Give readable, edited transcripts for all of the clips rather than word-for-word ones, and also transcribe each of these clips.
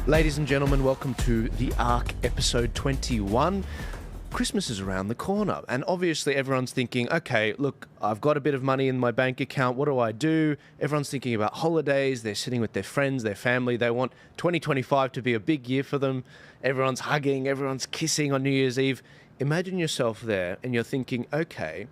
Ladies and gentlemen, welcome to the Ark episode 21. Christmas is around the corner, and obviously everyone's thinking, okay, look, I've got a bit of money in my bank account, what do I do? Everyone's thinking about holidays, they're sitting with their friends, their family, they want 2025 to be a big year for them. Everyone's hugging, everyone's kissing on New Year's Eve. Imagine yourself there, and you're thinking, okay,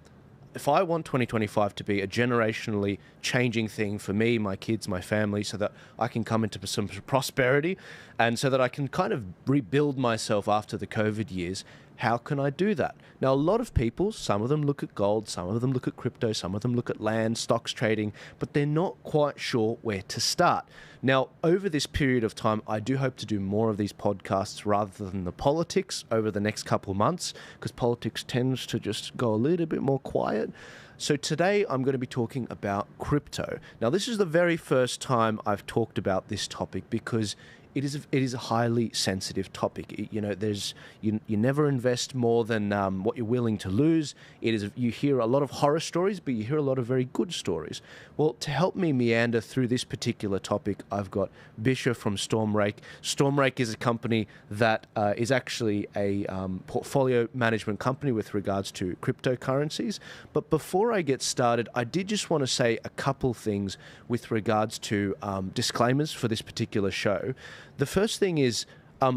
if I want 2025 to be a generationally changing thing for me, my kids, my family, so that I can come into some prosperity and so that I can kind of rebuild myself after the COVID years, how can I do that? Now, a lot of people, some of them look at gold, some of them look at crypto, some of them look at land, stocks trading, but they're not quite sure where to start. Now, over this period of time, I do hope to do more of these podcasts rather than the politics over the next couple of months, because politics tends to just go a little bit more quiet. So today I'm going to be talking about crypto. Now, this is the very first time I've talked about this topic because it is a highly sensitive topic. You know, you never invest more than what you're willing to lose. You hear a lot of horror stories, but you hear a lot of very good stories. Well, to help me meander through this particular topic, I've got Bisher from Stormrake. Stormrake is a company that is actually a portfolio management company with regards to cryptocurrencies. But before I get started, I did just want to say a couple things with regards to disclaimers for this particular show. The first thing is, I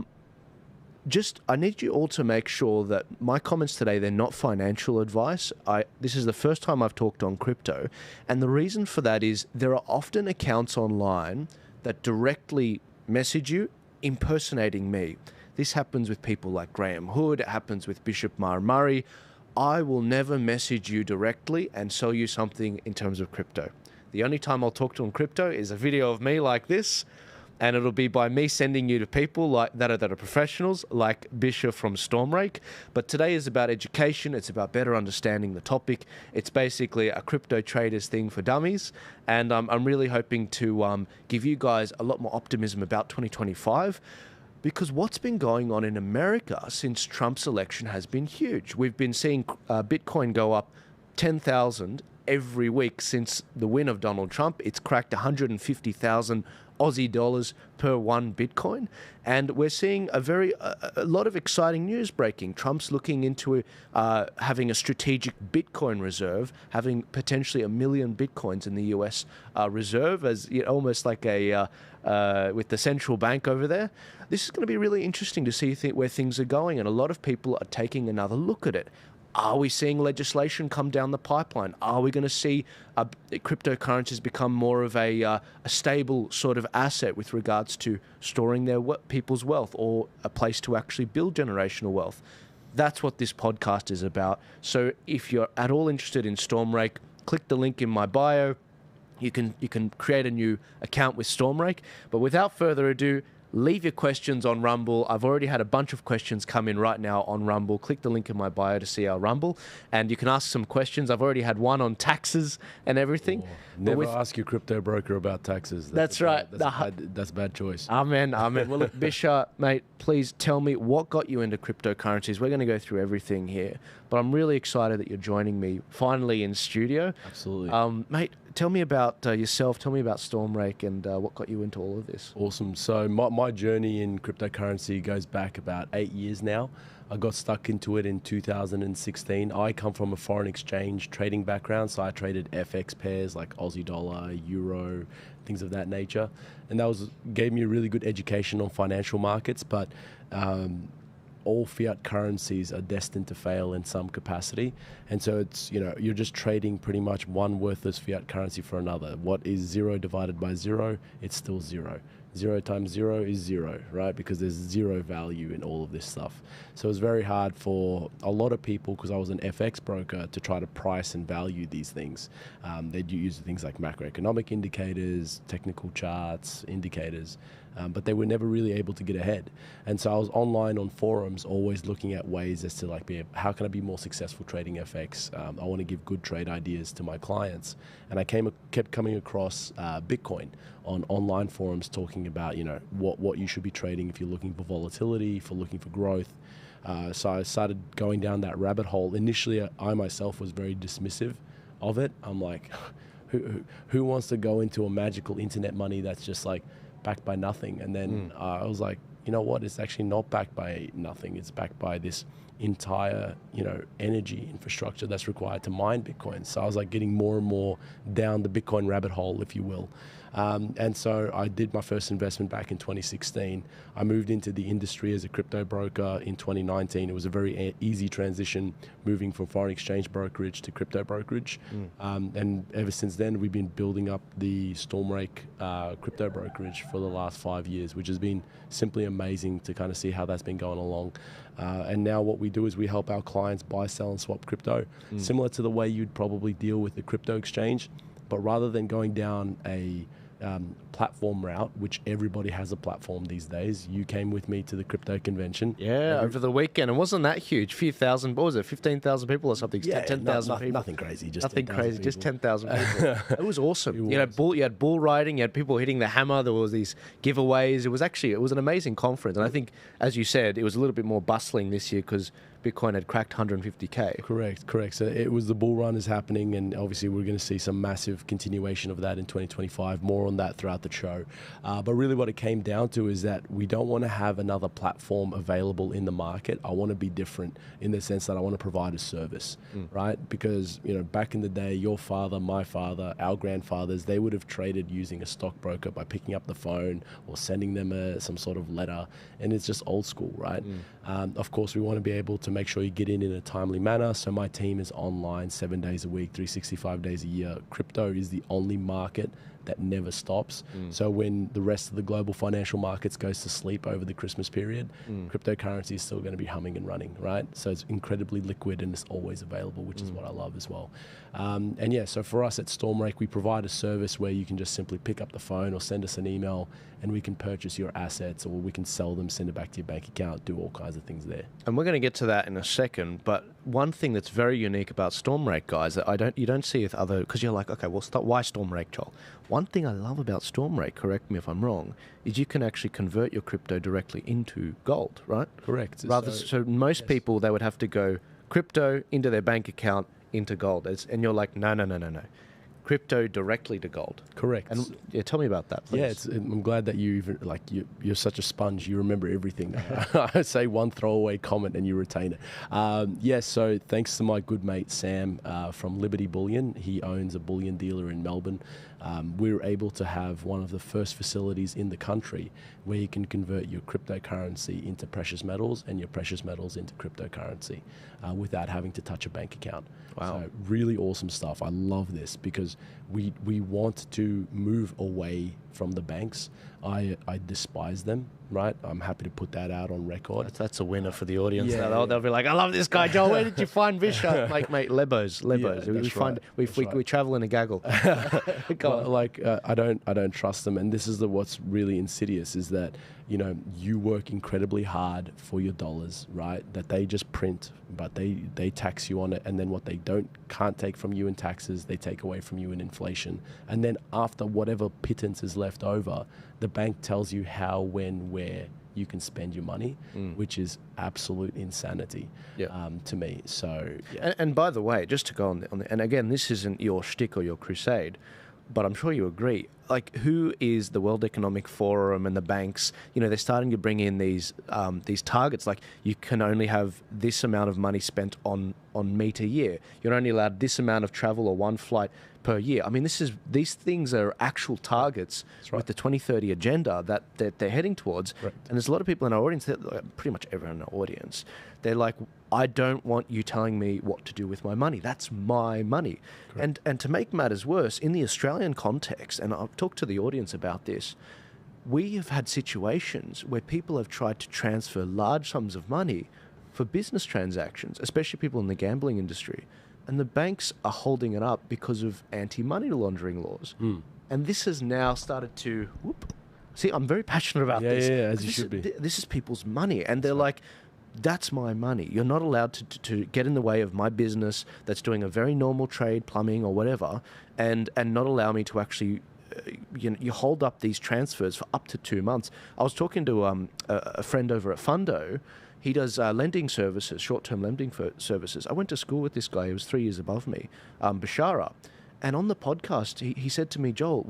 need you all to make sure that my comments today, they're not financial advice. This is the first time I've talked on crypto. And the reason for that is there are often accounts online that directly message you impersonating me. This happens with people like Graham Hood. It happens with Bishop Murray. I will never message you directly and sell you something in terms of crypto. The only time I'll talk to on crypto is a video of me like this, and it'll be by me sending you to people like that are professionals, like Bisher from Stormrake. But today is about education. It's about better understanding the topic. It's basically a crypto traders thing for dummies. And I'm really hoping to give you guys a lot more optimism about 2025. Because what's been going on in America since Trump's election has been huge. We've been seeing Bitcoin go up 10,000 every week since the win of Donald Trump. It's cracked 150,000 Aussie dollars per one Bitcoin. And we're seeing a lot of exciting news breaking. Trump's looking into having a strategic Bitcoin reserve, having potentially 1 million Bitcoins in the US reserve, as almost like with the central bank over there. This is going to be really interesting to see where things are going. And a lot of people are taking another look at it. Are we seeing legislation come down the pipeline? Are we going to see cryptocurrencies become more of a stable sort of asset with regards to storing their people's wealth, or a place to actually build generational wealth? That's what this podcast is about. So if you're at all interested in Stormrake, click the link in my bio. You can create a new account with Stormrake. But without further ado, leave your questions on Rumble. I've already had a bunch of questions come in right now on Rumble. Click the link in my bio to see our Rumble, and you can ask some questions. I've already had one on taxes and everything. Never ask your crypto broker about taxes. That's right. That's a bad choice. Amen. Well, look, Bisher, mate, please tell me what got you into cryptocurrencies. We're going to go through everything here, but I'm really excited that you're joining me finally in studio. Absolutely. Mate, tell me about yourself. Tell me about Stormrake and what got you into all of this. Awesome. So my journey in cryptocurrency goes back about 8 years now. I got stuck into it in 2016. I come from a foreign exchange trading background, so I traded FX pairs like Aussie dollar, euro, things of that nature. And that gave me a really good education on financial markets, but all fiat currencies are destined to fail in some capacity. And so it's, you're just trading pretty much one worthless fiat currency for another. What is 0 divided by 0? It's still 0. 0 times 0 is 0, right? Because there's zero value in all of this stuff. So it was very hard for a lot of people, because I was an FX broker, to try to price and value these things. They'd use things like macroeconomic indicators, technical charts, indicators, but they were never really able to get ahead. And so I was online on forums, always looking at ways as to how can I be more successful trading FX? I want to give good trade ideas to my clients. And I kept coming across Bitcoin on online forums, talking about what you should be trading if you're looking for volatility, if you're looking for growth. So I started going down that rabbit hole. Initially, I myself was very dismissive of it. I'm like, who wants to go into a magical internet money that's just like backed by nothing. And then I was like, you know what? It's actually not backed by nothing. It's backed by this entire, energy infrastructure that's required to mine Bitcoin. So I was like getting more and more down the Bitcoin rabbit hole, if you will. And so I did my first investment back in 2016. I moved into the industry as a crypto broker in 2019. It was a very easy transition, moving from foreign exchange brokerage to crypto brokerage. And ever since then, we've been building up the Stormrake crypto brokerage for the last 5 years, which has been simply amazing to kind of see how that's been going along. And now what we do is we help our clients buy, sell, and swap crypto, similar to the way you'd probably deal with the crypto exchange. But rather than going down a platform route, which everybody has a platform these days, you came with me to the crypto convention. Yeah, over the weekend. It wasn't that huge. Few thousand, what was it, 15,000 people or something? Yeah, 10,000 people. Nothing crazy. Just nothing 10,000 crazy, people. just 10,000 people. It was awesome. It You had bull riding, you had people hitting the hammer, there was these giveaways. It was an amazing conference. And I think, as you said, it was a little bit more bustling this year because Bitcoin had cracked 150K. Correct. So it was the bull run is happening, and obviously we're going to see some massive continuation of that in 2025. More on that throughout the show. But really what it came down to is that we don't want to have another platform available in the market. I want to be different in the sense that I want to provide a service, right? Because, back in the day, your father, my father, our grandfathers, they would have traded using a stockbroker by picking up the phone or sending them some sort of letter. And it's just old school, right? Of course, we want to be able to make sure you get in a timely manner. So my team is online 7 days a week, 365 days a year. Crypto is the only market that never stops. So when the rest of the global financial markets goes to sleep over the Christmas period, cryptocurrency is still going to be humming and running, right? So it's incredibly liquid and it's always available, which is what I love as well. And yeah, so for us at Stormrake, we provide a service where you can just simply pick up the phone or send us an email and we can purchase your assets, or we can sell them, send it back to your bank account, do all kinds of things there. And we're going to get to that in a second, but one thing that's very unique about Stormrake, guys, that you don't see with other, because you're like, okay, well, why Stormrake, Joel? One thing I love about Stormrake, correct me if I'm wrong, is you can actually convert your crypto directly into gold, right? Correct. So most people, they would have to go crypto into their bank account into gold. And you're like, no. Crypto directly to gold. Correct. And yeah, tell me about that, please. Yeah, I'm glad that you even you're such a sponge. You remember everything. I say one throwaway comment and you retain it. So thanks to my good mate Sam from Liberty Bullion. He owns a bullion dealer in Melbourne. We were able to have one of the first facilities in the country where you can convert your cryptocurrency into precious metals and your precious metals into cryptocurrency without having to touch a bank account. Wow. So really awesome stuff. I love this because we want to move away from the banks. I despise them, right? I'm happy to put that out on record. That's a winner for the audience. Yeah, They'll be like, I love this guy, Joel. Where did you find Bisher? Like, mate, Lebos. Yeah, we travel in a gaggle. I don't trust them, and this is what's really insidious is that you work incredibly hard for your dollars, right? That they just print, but they tax you on it, and then what they can't take from you in taxes, they take away from you in inflation, and then after whatever pittance is left over, the bank tells you how, when, where you can spend your money, which is absolute insanity to me. So, yeah. And by the way, just to go on the, and again, this isn't your shtick or your crusade, but I'm sure you agree. Like, who is the World Economic Forum and the banks? They're starting to bring in these targets. Like, you can only have this amount of money spent on meat a year. You're only allowed this amount of travel or one flight per year. I mean, these things are actual targets with the 2030 agenda that they're heading towards. Right. And there's a lot of people in our audience, pretty much everyone in our audience, they're like, I don't want you telling me what to do with my money. That's my money. Correct. And to make matters worse, in the Australian context, and I've talked to the audience about this, we have had situations where people have tried to transfer large sums of money for business transactions, especially people in the gambling industry. And the banks are holding it up because of anti-money laundering laws. And this has now started to... See, I'm very passionate about this. Yeah, as you should be. This is people's money. And they're like, that's my money. You're not allowed to get in the way of my business that's doing a very normal trade, plumbing or whatever, and not allow me to actually... you hold up these transfers for up to 2 months. I was talking to a friend over at Fundo. He does lending services, short-term lending services. I went to school with this guy who was 3 years above me, Bisher. And on the podcast, he said to me, Joel,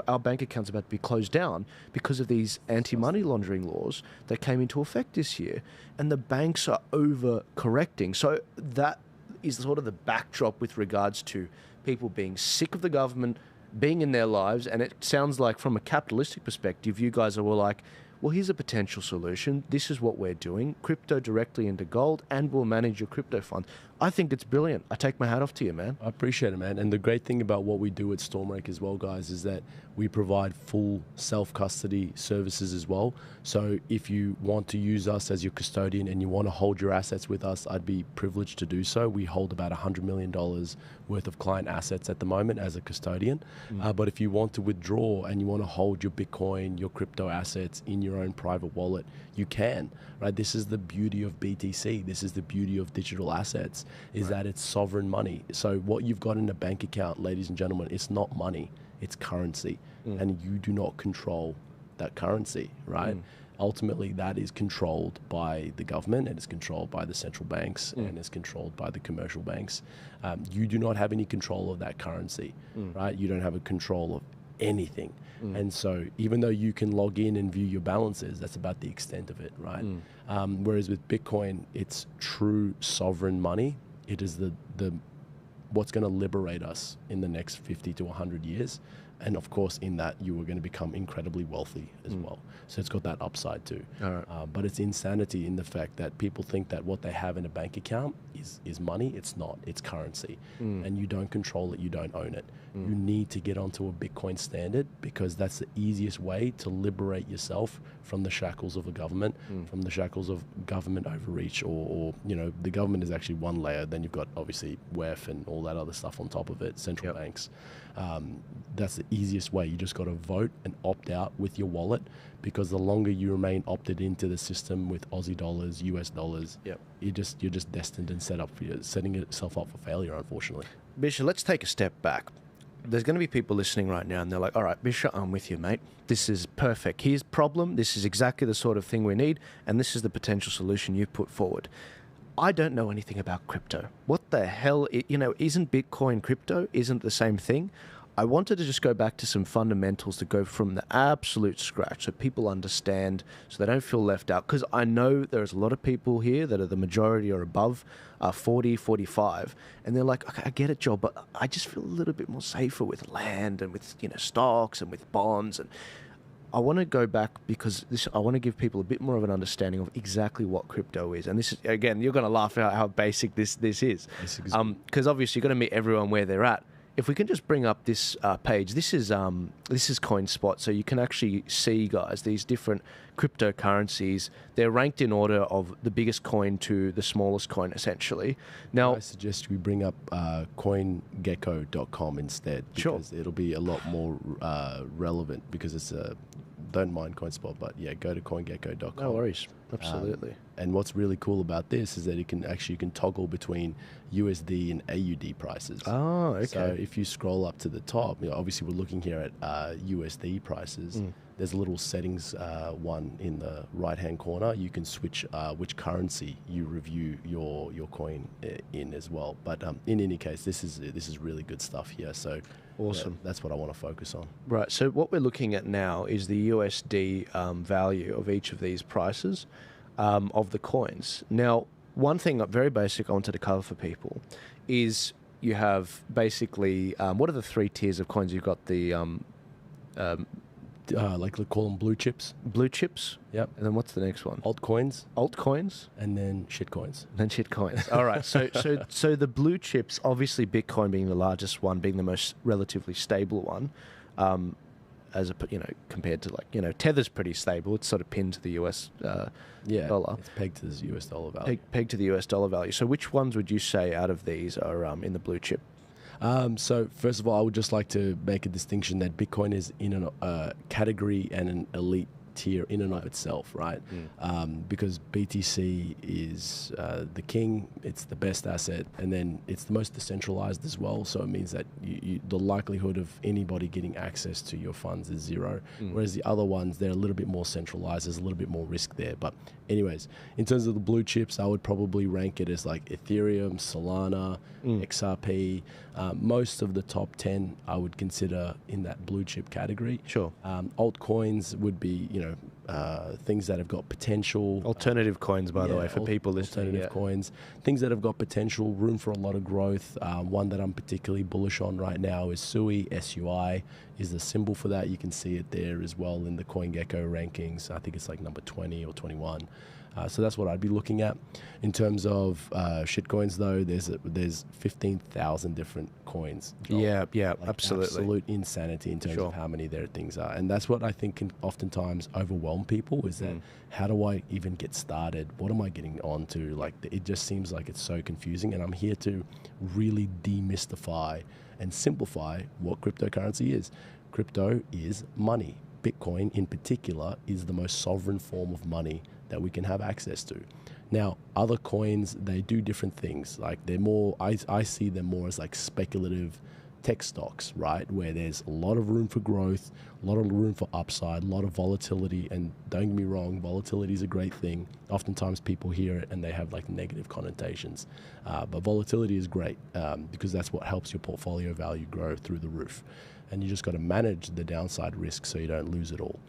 our bank account's about to be closed down because of these anti-money laundering laws that came into effect this year. And the banks are over-correcting. So that is sort of the backdrop with regards to people being sick of the government, being in their lives. And it sounds like from a capitalistic perspective, you guys are all like, well, here's a potential solution. This is what we're doing. Crypto directly into gold, and we'll manage your crypto fund. I think it's brilliant. I take my hat off to you, man. I appreciate it, man. And the great thing about what we do at Stormrake as well, guys, is that we provide full self-custody services as well. So if you want to use us as your custodian and you want to hold your assets with us, I'd be privileged to do so. We hold about $100 million worth of client assets at the moment as a custodian. But if you want to withdraw and you want to hold your Bitcoin, your crypto assets in your own private wallet, you can, right? This is the beauty of BTC. This is the beauty of digital assets, is that it's sovereign money. So what you've got in a bank account, ladies and gentlemen, it's not money, it's currency. And you do not control that currency, right? Ultimately, that is controlled by the government, and it's controlled by the central banks, and it's controlled by the commercial banks. You do not have any control of that currency, right? You don't have a control of anything. And so even though you can log in and view your balances, that's about the extent of it, right? Whereas with Bitcoin, it's true sovereign money. It is the what's going to liberate us in the next 50 to 100 years. And of course, in that, you are going to become incredibly wealthy as well. So it's got that upside too. But it's insanity in the fact that people think that what they have in a bank account is money. It's not. It's currency. And you don't control it. You don't own it. You need to get onto a Bitcoin standard, because that's the easiest way to liberate yourself from the shackles of a government, from the shackles of government overreach, or you know, the government is actually one layer. Then you've got obviously WEF and all that other stuff on top of it, central banks. That's the easiest way. You just got to vote and opt out with your wallet, because the longer you remain opted into the system with Aussie dollars, US dollars, you're just destined and setting yourself up for failure, unfortunately. Bisher, let's take a step back. There's going to be people listening right now, and they're like, all right, Bisher, I'm with you, mate. This is perfect. Here's the problem. This is exactly the sort of thing we need, and this is the potential solution you've put forward. I don't know anything about crypto. What the hell, isn't Bitcoin crypto? Isn't the same thing? I wanted to just go back to some fundamentals to go from the absolute scratch so people understand, so they don't feel left out. Because I know there's a lot of people here that are the majority or above 40, 45, and they're like, okay, I get it, Joel, but I just feel a little bit more safer with land and with stocks and with bonds. And I want to go back because I want to give people a bit more of an understanding of exactly what crypto is. And this is, again, you're going to laugh at how basic this is. Because obviously you've got to meet everyone where they're at. If we can just bring up this page, this is CoinSpot, so you can actually see, guys, these different cryptocurrencies. They're ranked in order of the biggest coin to the smallest coin, essentially. Now, I suggest we bring up CoinGecko.com instead, because it'll be a lot more relevant, because it's a... Don't mind CoinSpot, but yeah, go to CoinGecko.com. No worries, absolutely. And what's really cool about this is that you can toggle between USD and AUD prices. Oh, okay. So if you scroll up to the top, obviously we're looking here at USD prices. There's a little settings one in the right-hand corner. You can switch which currency you review your coin in as well. But in any case, this is really good stuff here. So awesome. That's what I want to focus on. Right. So what we're looking at now is the USD value of each of these prices of the coins. Now, one thing very basic I wanted to cover for people is you have basically what are the three tiers of coins? You've got the like we call them blue chips. Blue chips. Yep. And then what's the next one? Altcoins. Altcoins. And then shitcoins. And then shitcoins. All right. So the blue chips, obviously Bitcoin being the largest one, being the most relatively stable one, compared to Tether's pretty stable. It's sort of pinned to the US dollar. It's pegged to the US dollar value. Pegged to the US dollar value. So which ones would you say out of these are in the blue chip? So first of all, I would just like to make a distinction that Bitcoin is in a category and an elite tier in and of itself, right? Because BTC is the king, it's the best asset, and then it's the most decentralized as well. So it means that the likelihood of anybody getting access to your funds is zero. Whereas the other ones, they're a little bit more centralized. There's a little bit more risk there. But anyways, in terms of the blue chips, I would probably rank it as like Ethereum, Solana, XRP. Most of the top 10 I would consider in that blue chip category. Sure. Altcoins would be, things that have got potential. Alternative coins, by the way, for people listening. Alternative coins. Things that have got potential, room for a lot of growth. One that I'm particularly bullish on right now is SUI. SUI is the symbol for that. You can see it there as well in the CoinGecko rankings. I think it's like number 20 or 21. So that's what I'd be looking at. In terms of shitcoins, though, there's 15,000 different coins. Yeah, Like absolutely. Absolute insanity in terms of how many there things are. And that's what I think can oftentimes overwhelm people is that how do I even get started? What am I getting onto? Like, it just seems like it's so confusing. And I'm here to really demystify and simplify what cryptocurrency is. Crypto is money. Bitcoin in particular is the most sovereign form of money that we can have access to. Now, other coins, they do different things. Like they're more, I see them more as like speculative tech stocks, right? Where there's a lot of room for growth, a lot of room for upside, a lot of volatility. And don't get me wrong, volatility is a great thing. Oftentimes people hear it and they have like negative connotations. But volatility is great because that's what helps your portfolio value grow through the roof. And you just got to manage the downside risk so you don't lose it all.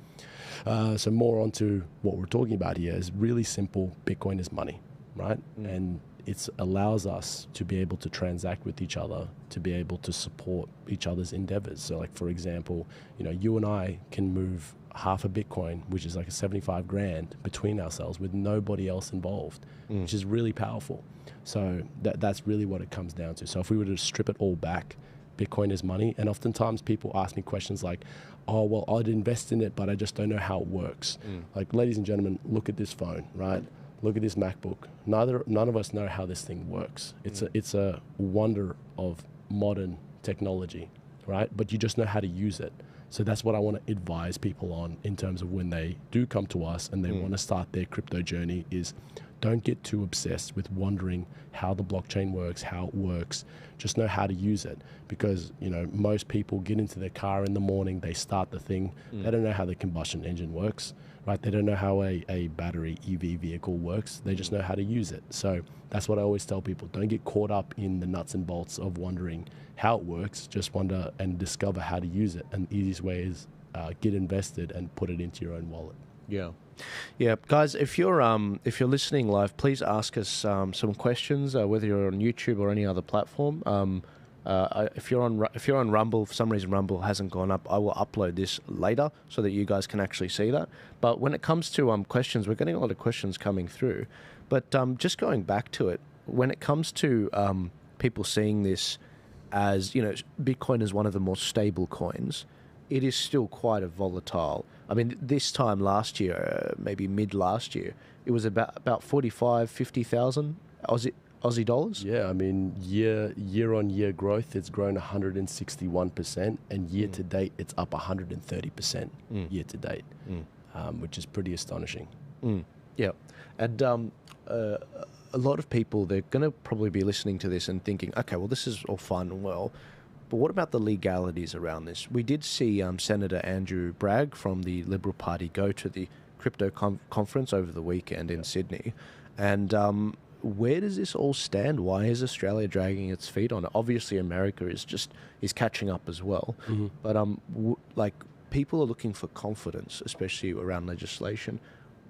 So more onto what we're talking about here is really simple. Bitcoin is money, right? And it allows us to be able to transact with each other, to be able to support each other's endeavors. So like, for example, you and I can move half a Bitcoin, which is like a 75 grand between ourselves with nobody else involved, which is really powerful. So that's really what it comes down to. So if we were to strip it all back, Bitcoin is money. And oftentimes people ask me questions like, oh, well, I'd invest in it, but I just don't know how it works. Like, ladies and gentlemen, look at this phone, right? Look at this MacBook. None of us know how this thing works. It's a wonder of modern technology, right? But you just know how to use it. So that's what I want to advise people on in terms of when they do come to us and they want to start their crypto journey is don't get too obsessed with wondering how the blockchain works, how it works. Just know how to use it because, most people get into their car in the morning, they start the thing. They don't know how the combustion engine works, right? They don't know how a battery EV vehicle works. They just know how to use it. So that's what I always tell people. Don't get caught up in the nuts and bolts of wondering how it works. Just wonder and discover how to use it. And the easiest way is get invested and put it into your own wallet. Yeah, guys. If you're listening live, please ask us some questions. Whether you're on YouTube or any other platform. If you're on Rumble, for some reason Rumble hasn't gone up, I will upload this later so that you guys can actually see that. But when it comes to questions, we're getting a lot of questions coming through. But just going back to it, when it comes to people seeing this as Bitcoin is one of the more stable coins, it is still quite a volatile. I mean, this time last year, maybe mid last year, it was about 45,000, 50,000 Aussie dollars. Yeah, I mean, year on year growth, it's grown 161%, and year to date, it's up 130% year to date, which is pretty astonishing. Yeah, and a lot of people, they're going to probably be listening to this and thinking, okay, well, this is all fine and well, but what about the legalities around this? We did see Senator Andrew Bragg from the Liberal Party go to the crypto conference over the weekend in Sydney. And where does this all stand? Why is Australia dragging its feet on it? Obviously, America is catching up as well. But people are looking for confidence, especially around legislation.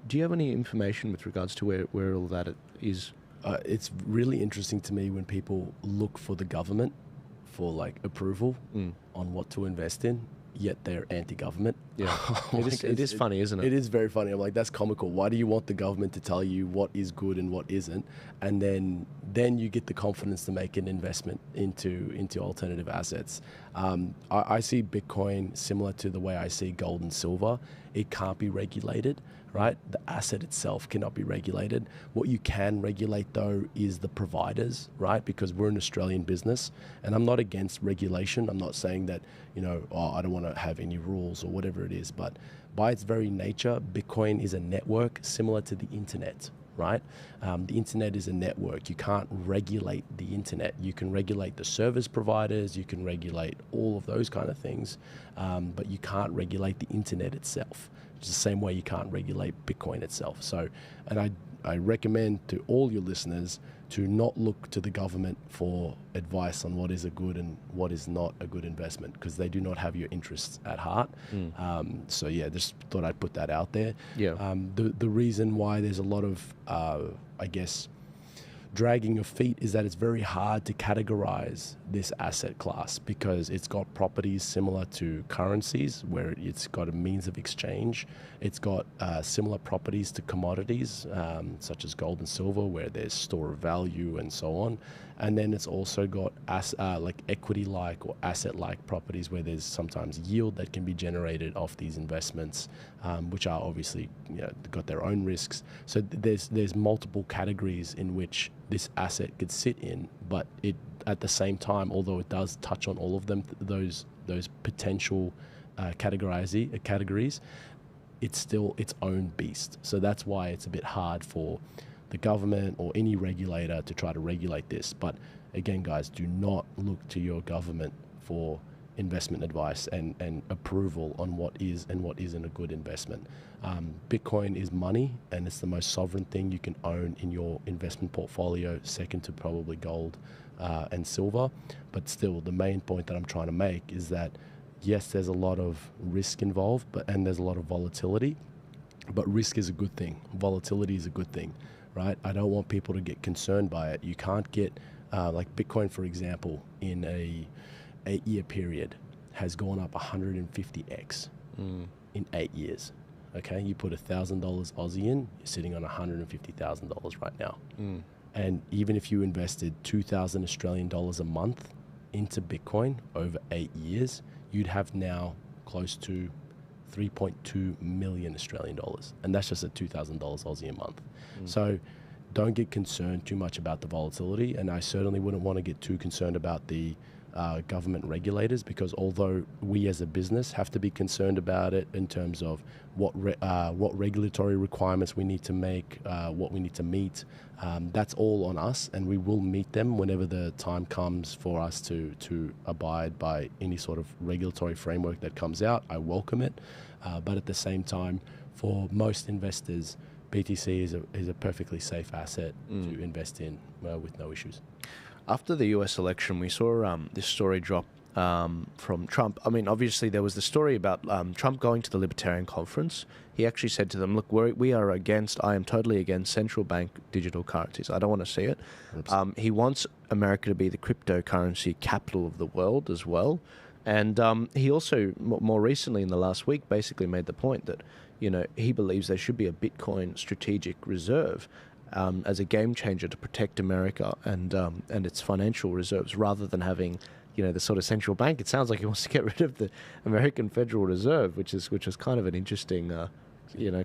Do you have any information with regards to where all that is? It's really interesting to me when people look for the government for approval on what to invest in, yet they're anti-government. Yeah, it is funny, isn't it? It is very funny. I'm like, that's comical. Why do you want the government to tell you what is good and what isn't? And then then you get the confidence to make an investment into alternative assets. I see Bitcoin similar to the way I see gold and silver. It can't be regulated, right? The asset itself cannot be regulated. What you can regulate, though, is the providers, right? Because we're an Australian business, and I'm not against regulation. I'm not saying that, I don't want to have any rules or whatever it is, but by its very nature, Bitcoin is a network similar to the internet, right? The internet is a network. You can't regulate the internet. You can regulate the service providers, you can regulate all of those kind of things, but you can't regulate the internet itself. It's the same way you can't regulate Bitcoin itself. So, and I recommend to all your listeners to not look to the government for advice on what is a good and what is not a good investment, because they do not have your interests at heart. So yeah, just thought I'd put that out there. Yeah. The reason why there's a lot of, I guess, dragging your feet is that it's very hard to categorize this asset class, because it's got properties similar to currencies where it's got a means of exchange. It's got similar properties to commodities such as gold and silver, where there's store of value and so on. And then it's also got like equity-like or asset-like properties where there's sometimes yield that can be generated off these investments, which are obviously got their own risks. So there's multiple categories in which this asset could sit in, but it at the same time, although it does touch on all of them, those potential categories, it's still its own beast. So that's why it's a bit hard for the government or any regulator to try to regulate this. But again, guys, do not look to your government for investment advice and approval on what is and what isn't a good investment. Bitcoin is money, and it's the most sovereign thing you can own in your investment portfolio, second to probably gold and silver. But still, the main point that I'm trying to make is that yes, there's a lot of risk involved, and there's a lot of volatility, but risk is a good thing. Volatility is a good thing, right? I don't want people to get concerned by it. You can't get, like Bitcoin, for example, in a 8-year period has gone up 150x in 8 years. Okay, you put $1,000 Aussie in, you're sitting on $150,000 right now. And even if you invested 2,000 Australian dollars a month into Bitcoin over 8 years, you'd have now close to 3.2 million Australian dollars. And that's just at $2,000 Aussie a month. So don't get concerned too much about the volatility. And I certainly wouldn't want to get too concerned about the government regulators, because although we as a business have to be concerned about it in terms of what regulatory requirements we need to make, what we need to meet, that's all on us, and we will meet them whenever the time comes for us to abide by any sort of regulatory framework that comes out. I welcome it, but at the same time, for most investors, BTC is a perfectly safe asset to invest in with no issues. After the US election, we saw this story drop from Trump. I mean, obviously, there was the story about Trump going to the Libertarian Conference. He actually said to them, look, I am totally against central bank digital currencies. I don't want to see it. He wants America to be the cryptocurrency capital of the world as well. And he also, more recently in the last week, basically made the point that, he believes there should be a Bitcoin strategic reserve as a game changer to protect America and its financial reserves, rather than having, the sort of central bank. It sounds like he wants to get rid of the American Federal Reserve, which is kind of an interesting,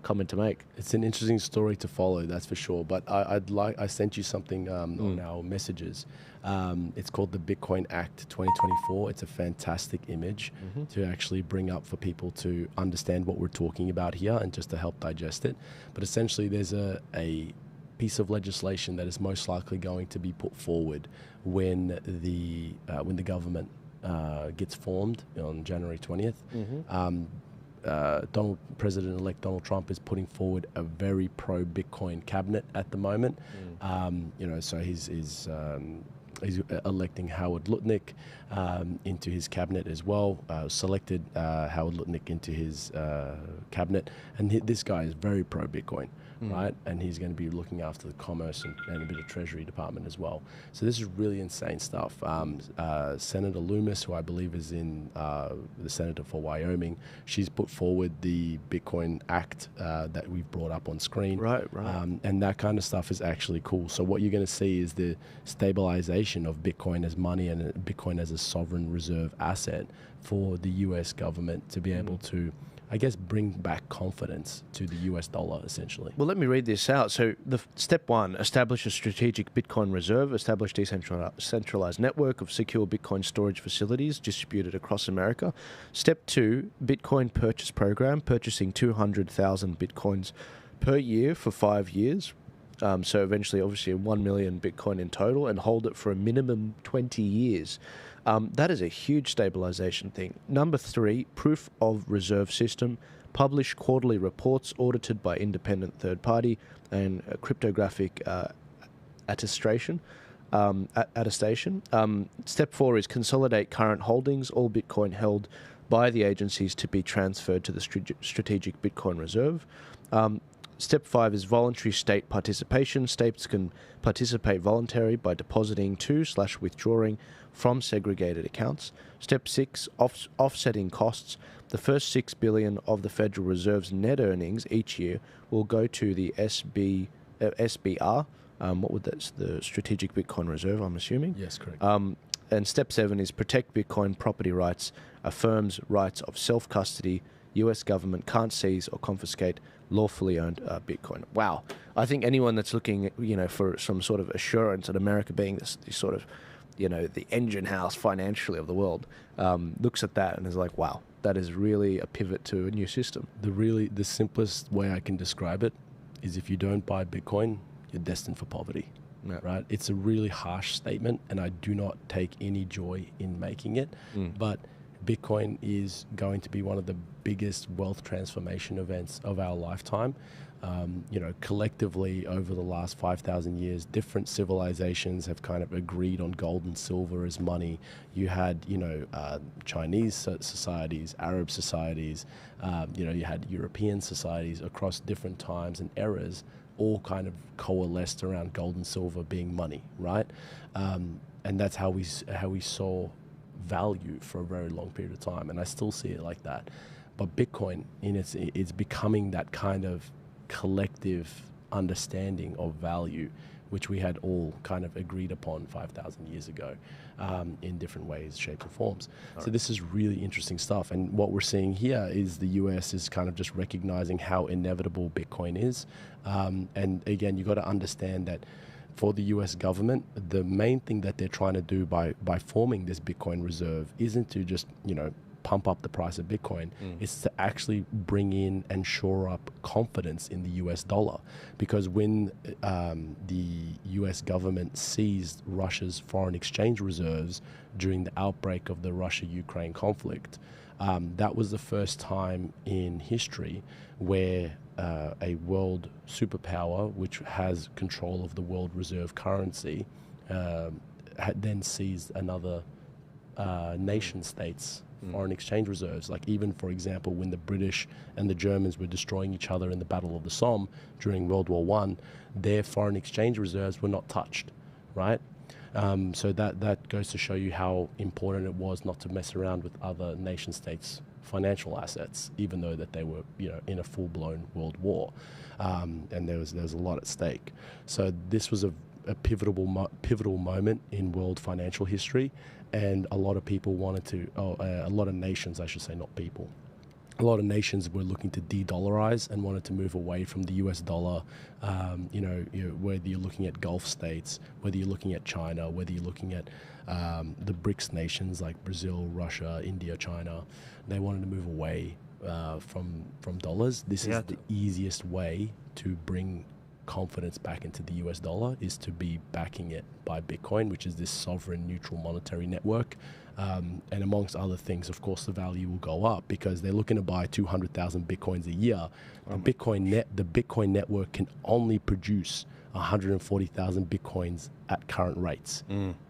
comment to make. It's an interesting story to follow, that's for sure. But I sent you something on our messages. It's called the Bitcoin Act 2024. It's a fantastic image to actually bring up for people to understand what we're talking about here and just to help digest it. But essentially, there's a piece of legislation that is most likely going to be put forward when the government gets formed on January 20th. President-elect Donald Trump is putting forward a very pro-Bitcoin cabinet at the moment. So he's electing Howard Lutnick into his cabinet as well. Selected Howard Lutnick into his cabinet, and this guy is very pro-Bitcoin. right? And he's going to be looking after the commerce and a bit of Treasury Department as well. So this is really insane stuff. Senator Loomis, who I believe is in the senator for Wyoming, she's put forward the Bitcoin Act that we've brought up on screen. Right. And that kind of stuff is actually cool. So what you're going to see is the stabilization of Bitcoin as money and Bitcoin as a sovereign reserve asset for the US government to be able to, I guess, bring back confidence to the US dollar, essentially. Well, let me read this out. So the step 1, establish a strategic Bitcoin reserve, establish decentralized network of secure Bitcoin storage facilities distributed across America. Step 2, Bitcoin purchase program, purchasing 200,000 Bitcoins per year for 5 years. So eventually, obviously, 1 million Bitcoin in total, and hold it for a minimum 20 years. That is a huge stabilization thing. Number 3, proof of reserve system. Publish quarterly reports audited by independent third party and cryptographic attestation. Step 4 is consolidate current holdings, all Bitcoin held by the agencies to be transferred to the strategic Bitcoin reserve. Step 5 is voluntary state participation. States can participate voluntarily by depositing to/withdrawing from segregated accounts. Step 6, offsetting costs. The first $6 billion of the Federal Reserve's net earnings each year will go to the SBR. The Strategic Bitcoin Reserve, I'm assuming? Yes, correct. And step 7 is protect Bitcoin property rights, affirms rights of self-custody. US government can't seize or confiscate lawfully owned Bitcoin. Wow. I think anyone that's looking, for some sort of assurance at America being this sort of, the engine house financially of the world, looks at that and is like, wow, that is really a pivot to a new system. The simplest way I can describe it is if you don't buy Bitcoin, you're destined for poverty. Yeah. Right? It's a really harsh statement, and I do not take any joy in making it. But Bitcoin is going to be one of the biggest wealth transformation events of our lifetime. Collectively over the last 5,000 years, different civilizations have kind of agreed on gold and silver as money. You had, Chinese societies, Arab societies, you had European societies across different times and eras, all kind of coalesced around gold and silver being money, right? And that's how we saw value for a very long period of time, and I still see it like that. But Bitcoin, it's becoming that kind of collective understanding of value, which we had all kind of agreed upon 5,000 years ago, in different ways, shapes, and forms. So this is really interesting stuff. And what we're seeing here is the US is kind of just recognizing how inevitable Bitcoin is. And again, you got to understand that for the US government, the main thing that they're trying to do by forming this Bitcoin reserve isn't to just, pump up the price of Bitcoin. It's to actually bring in and shore up confidence in the US dollar. Because when the US government seized Russia's foreign exchange reserves during the outbreak of the Russia-Ukraine conflict, that was the first time in history where a world superpower, which has control of the world reserve currency, had then seized another nation state's foreign exchange reserves. Like even, for example, when the British and the Germans were destroying each other in the Battle of the Somme during World War I, their foreign exchange reserves were not touched, right? So that goes to show you how important it was not to mess around with other nation states' financial assets, even though that they were, in a full-blown world war, and there was a lot at stake. So this was a pivotal moment in world financial history, and a lot of people a lot of nations, I should say, not people. A lot of nations were looking to de-dollarize and wanted to move away from the US dollar. Whether you're looking at Gulf states, whether you're looking at China, whether you're looking at the BRICS nations like Brazil, Russia, India, China, they wanted to move away from dollars. This is the easiest way to bring confidence back into the US dollar, is to be backing it by Bitcoin, which is this sovereign neutral monetary network. And amongst other things, of course, the value will go up because they're looking to buy 200,000 Bitcoins a year. The Bitcoin network can only produce 140,000 Bitcoins at current rates.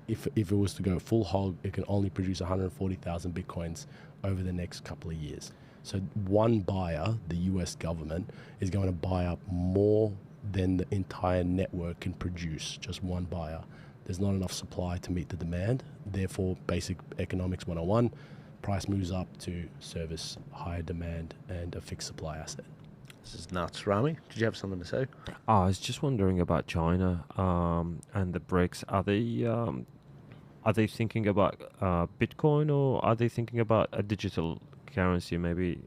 If it was to go full hog, it can only produce 140,000 Bitcoins over the next couple of years. So one buyer, the US government, is going to buy up more than the entire network can produce, just one buyer. There's not enough supply to meet the demand. Therefore, basic economics 101, price moves up to service higher demand and a fixed supply asset. This is nuts. Ramy, did you have something to say? I was just wondering about China and the BRICS. Are they thinking about Bitcoin, or are they thinking about a digital currency, maybe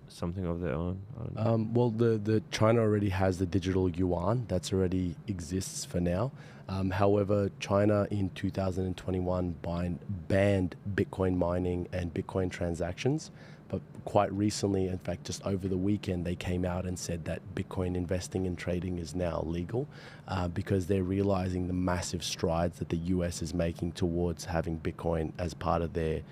something of their own? I don't know. Well, the China already has the digital yuan. That's already exists for now. However, China in 2021 banned Bitcoin mining and Bitcoin transactions. But quite recently, in fact, just over the weekend, they came out and said that Bitcoin investing and trading is now legal because they're realizing the massive strides that the US is making towards having Bitcoin as part of their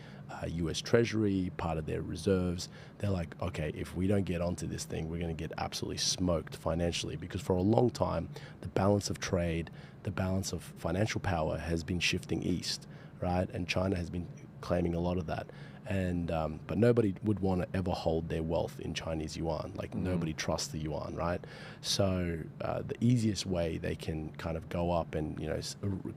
US Treasury, part of their reserves. They're like, okay, if we don't get onto this thing, we're going to get absolutely smoked financially, because for a long time, the balance of trade, the balance of financial power has been shifting east, right? And China has been claiming a lot of that. And but nobody would want to ever hold their wealth in Chinese yuan. Like nobody trusts the yuan, right? So the easiest way they can kind of go up and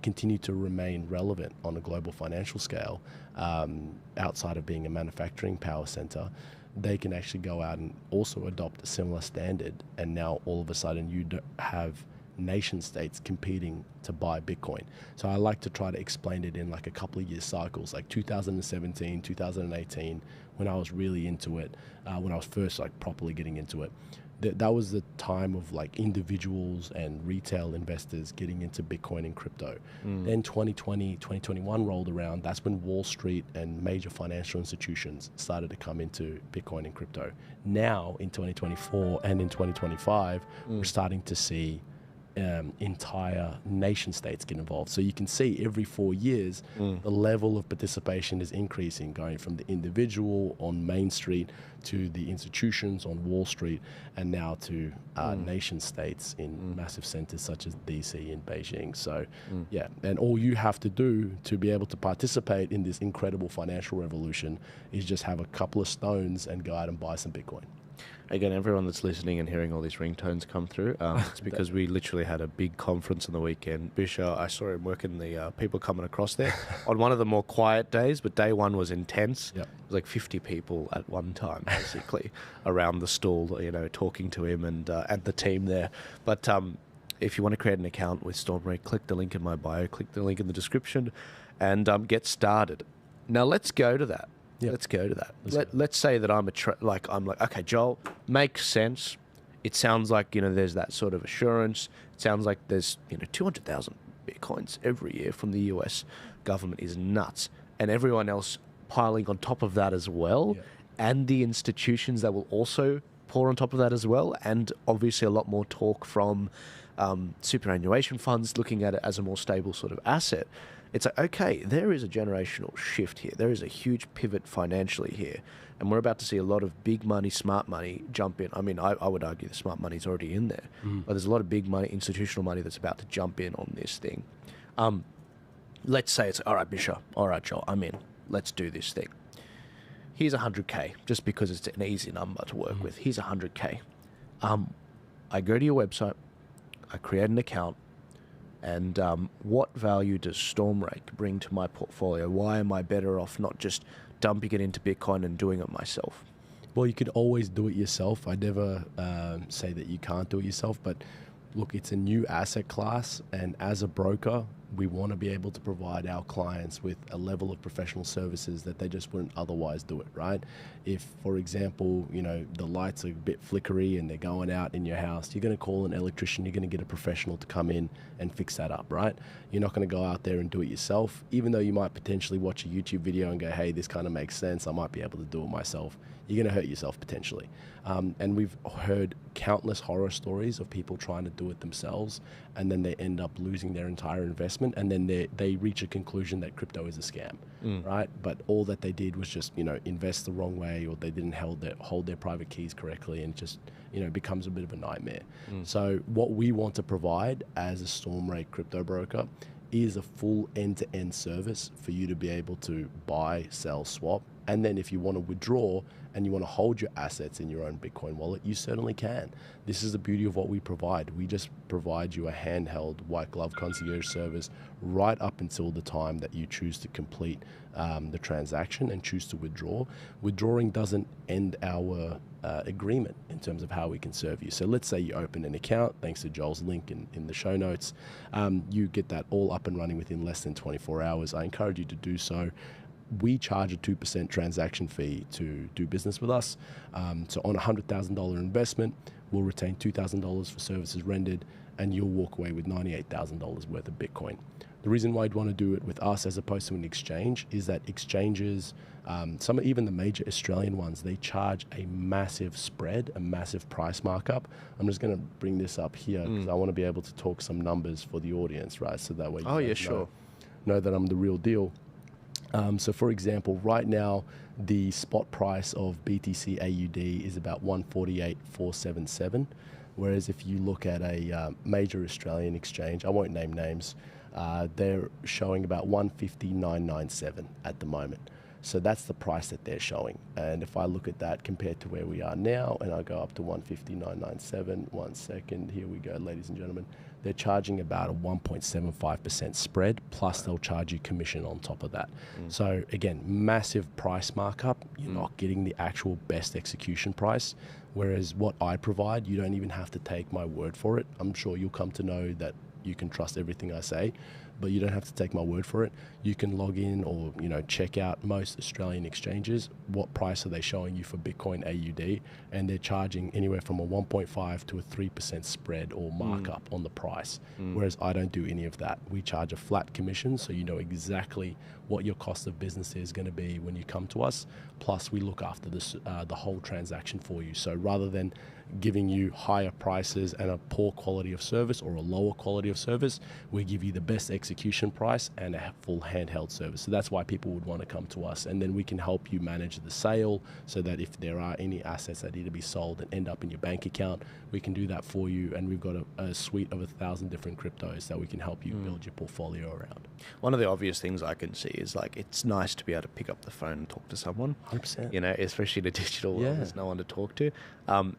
continue to remain relevant on a global financial scale, outside of being a manufacturing power center, they can actually go out and also adopt a similar standard. And now all of a sudden you have nation states competing to buy Bitcoin. So I like to try to explain it in like a couple of year cycles, like 2017, 2018, when I was really into it, when I was first like properly getting into it. That was the time of like individuals and retail investors getting into Bitcoin and crypto. Then 2020, 2021 rolled around. That's when Wall Street and major financial institutions started to come into Bitcoin and crypto. Now in 2024 and in 2025, we're starting to see entire nation states get involved. So you can see every 4 years, the level of participation is increasing, going from the individual on Main Street to the institutions on Wall Street, and now to nation states in massive centers such as DC and Beijing. So yeah, and all you have to do to be able to participate in this incredible financial revolution is just have a couple of stones and go out and buy some Bitcoin. Again, everyone that's listening and hearing all these ringtones come through, it's because we literally had a big conference on the weekend. Bisher, I saw him working the people coming across there on one of the more quiet days, but day one was intense. Yep. It was like 50 people at one time, basically, around the stall, talking to him and the team there. But if you want to create an account with Stormrake, click the link in my bio, click the link in the description, and get started. Now, let's go to that. Yep. Let's go to that. Let's say that I'm like, okay, Joel, makes sense. It sounds like, there's that sort of assurance. It sounds like there's, 200,000 Bitcoins every year from the US government is nuts. And everyone else piling on top of that as well. Yep. And the institutions that will also pour on top of that as well. And obviously a lot more talk from superannuation funds looking at it as a more stable sort of asset. It's like, okay, there is a generational shift here. There is a huge pivot financially here. And we're about to see a lot of big money, smart money jump in. I mean, I would argue the smart money is already in there. But there's a lot of big money, institutional money that's about to jump in on this thing. Let's say it's, all right, Bisher, all right, Joel, I'm in. Let's do this thing. Here's 100K, just because it's an easy number to work with. Here's 100K. I go to your website. I create an account. And what value does Stormrake bring to my portfolio? Why am I better off not just dumping it into Bitcoin and doing it myself? Well, you could always do it yourself. I never say that you can't do it yourself, but look, it's a new asset class, and as a broker, we want to be able to provide our clients with a level of professional services that they just wouldn't otherwise do it, right? If, for example, the lights are a bit flickery and they're going out in your house, you're going to call an electrician, you're going to get a professional to come in and fix that up, right? You're not going to go out there and do it yourself, even though you might potentially watch a YouTube video and go, hey, this kind of makes sense, I might be able to do it myself. You're going to hurt yourself potentially. And we've heard countless horror stories of people trying to do it themselves, and then they end up losing their entire investment, and then they reach a conclusion that crypto is a scam, right? But all that they did was just, invest the wrong way, or they didn't hold their private keys correctly, and just, becomes a bit of a nightmare. So what we want to provide as a Stormrake crypto broker is a full end-to-end service for you to be able to buy, sell, swap, And then if you want to withdraw and you want to hold your assets in your own Bitcoin wallet, you certainly can. This is the beauty of what we provide. We just provide you a handheld white glove concierge service right up until the time that you choose to complete the transaction and choose to withdraw. Withdrawing doesn't end our agreement in terms of how we can serve you. So let's say you open an account, thanks to Joel's link in the show notes. You get that all up and running within less than 24 hours. I encourage you to do so. We charge a 2% transaction fee to do business with us. So on a $100,000 investment, we'll retain $2,000 for services rendered, and you'll walk away with $98,000 worth of Bitcoin. The reason why I'd want to do it with us as opposed to an exchange is that exchanges, even the major Australian ones, they charge a massive spread, a massive price markup. I'm just going to bring this up here because I want to be able to talk some numbers for the audience, right? So that way you know that I'm the real deal. So for example, right now, the spot price of BTC AUD is about 148,477. Whereas if you look at a major Australian exchange, I won't name names, they're showing about 150,997 at the moment. So that's the price that they're showing. And if I look at that compared to where we are now, and I go up to 150,997, 1 second, here we go, ladies and gentlemen, they're charging about a 1.75% spread, plus they'll charge you commission on top of that. So again, massive price markup. You're not getting the actual best execution price. Whereas what I provide, you don't even have to take my word for it. I'm sure you'll come to know that you can trust everything I say, but you don't have to take my word for it. You can log in or check out most Australian exchanges. What price are they showing you for Bitcoin AUD? And they're charging anywhere from a 1.5 to a 3% spread or markup on the price. Whereas I don't do any of that. We charge a flat commission, so you know exactly what your cost of business is going to be when you come to us. Plus, we look after this, the whole transaction for you. So rather than giving you higher prices and a poor quality of service or a lower quality of service, we give you the best execution price and a full handheld service. So that's why people would want to come to us. And then we can help you manage the sale so that if there are any assets that need to be sold and end up in your bank account, we can do that for you. And we've got a suite of 1,000 different cryptos that we can help you build your portfolio around. One of the obvious things I can see is it's nice to be able to pick up the phone and talk to someone. 100%. Especially in a digital world, there's no one to talk to.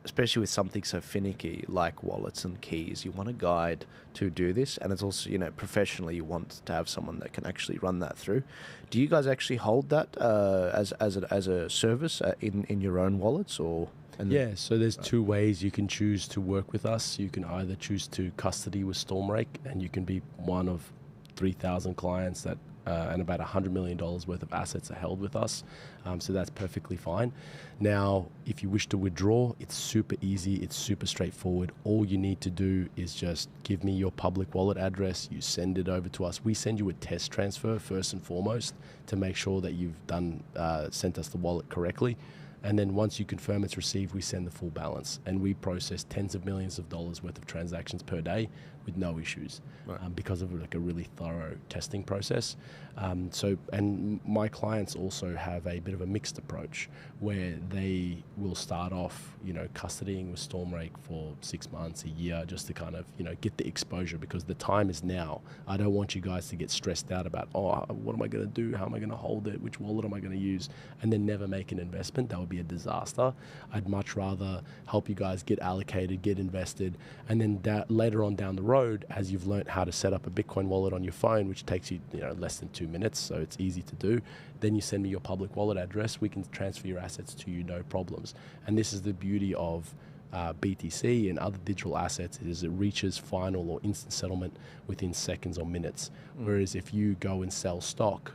Especially with something so finicky like wallets and keys, you want a guide to do this, and it's also professionally you want to have someone that can actually run that through. Do you guys actually hold that as a service in your own wallets, or? So there's two ways you can choose to work with us. You can either choose to custody with Stormrake, and you can be one of 3,000 clients that and about $100 million worth of assets are held with us. So that's perfectly fine. Now, if you wish to withdraw, it's super easy. It's super straightforward. All you need to do is just give me your public wallet address. You send it over to us. We send you a test transfer first and foremost to make sure that you've sent us the wallet correctly. And then once you confirm it's received, we send the full balance. And we process tens of millions of dollars worth of transactions per day with no issues, because of a really thorough testing process. And my clients also have a bit of a mixed approach where they will start off, custodying with Stormrake for 6 months, a year, just to kind of, get the exposure, because the time is now. I don't want you guys to get stressed out about, what am I going to do? How am I going to hold it? Which wallet am I going to use? And then never make an investment. That would be a disaster. I'd much rather help you guys get allocated, get invested, and then later on down the road, as you've learned how to set up a Bitcoin wallet on your phone, which takes you less than 2 minutes, so it's easy to do, then you send me your public wallet address. We can transfer your assets to you, no problems. And this is the beauty of BTC and other digital assets, is it reaches final or instant settlement within seconds or minutes. Whereas if you go and sell stock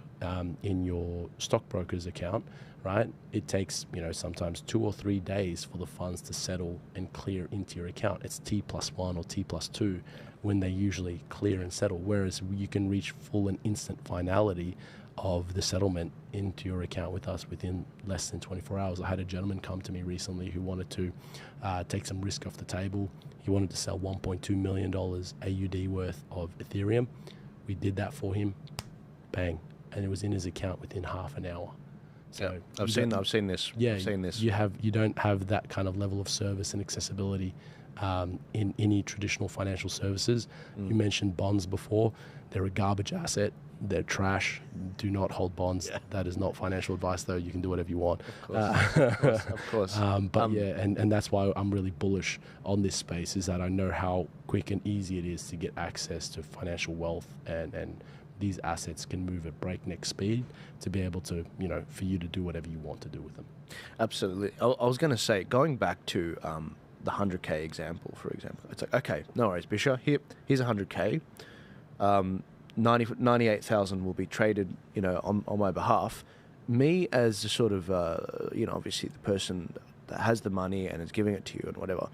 in your stockbroker's account, right, it takes sometimes 2 or 3 days for the funds to settle and clear into your account. It's T+1 or T+2 when they usually clear and settle, whereas you can reach full and instant finality of the settlement into your account with us within less than 24 hours. I had a gentleman come to me recently who wanted to take some risk off the table. He wanted to sell $1.2 million AUD worth of Ethereum. We did that for him, bang, and it was in his account within half an hour. So I've seen this. Yeah, I've seen this. You don't have that kind of level of service and accessibility in any traditional financial services. You mentioned bonds before. They're a garbage asset. They're trash. Do not hold bonds. Yeah. That is not financial advice, though. You can do whatever you want. Of course. And that's why I'm really bullish on this space, is that I know how quick and easy it is to get access to financial wealth, and these assets can move at breakneck speed to be able to, for you to do whatever you want to do with them. Absolutely. I was going to say, going back to the 100K example, for example, it's like, okay, no worries, Bisher, here's 100K. 98,000 will be traded, on my behalf. Me as the sort of, obviously the person that has the money and is giving it to you and whatever,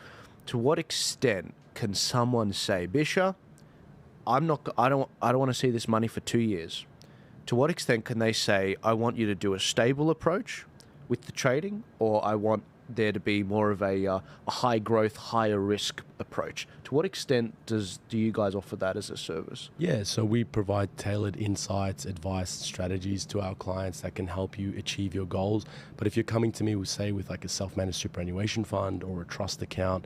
to what extent can someone say, Bisher, I don't want to see this money for 2 years. To what extent can they say, I want you to do a stable approach with the trading, or I want there to be more of a high growth, higher risk approach? To what extent do you guys offer that as a service? Yeah, so we provide tailored insights, advice, strategies to our clients that can help you achieve your goals. But if you're coming to me with like a self-managed superannuation fund or a trust account,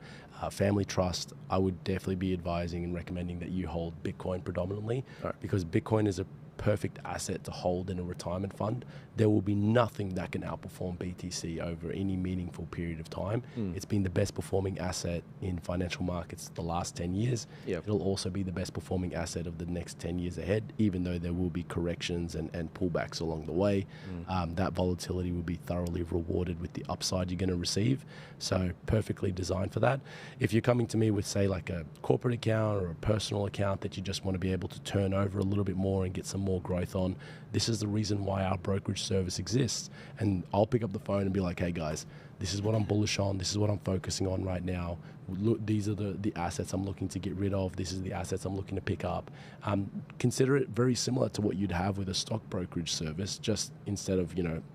family trust, I would definitely be advising and recommending that you hold Bitcoin predominantly, because Bitcoin is a perfect asset to hold in a retirement fund. There will be nothing that can outperform BTC over any meaningful period of time. It's been the best performing asset in financial markets the last 10 years. Yep. It'll also be the best performing asset of the next 10 years ahead, even though there will be corrections and pullbacks along the way. That volatility will be thoroughly rewarded with the upside you're going to receive. So perfectly designed for that. If you're coming to me with, say, like a corporate account or a personal account that you just want to be able to turn over a little bit more and get some more growth on, this is the reason why our brokerage service exists. And I'll pick up the phone and be like, hey guys, this is what I'm bullish on, this is what I'm focusing on right now. Look, these are the assets I'm looking to get rid of, this is the assets I'm looking to pick up. Consider it very similar to what you'd have with a stock brokerage service, just instead of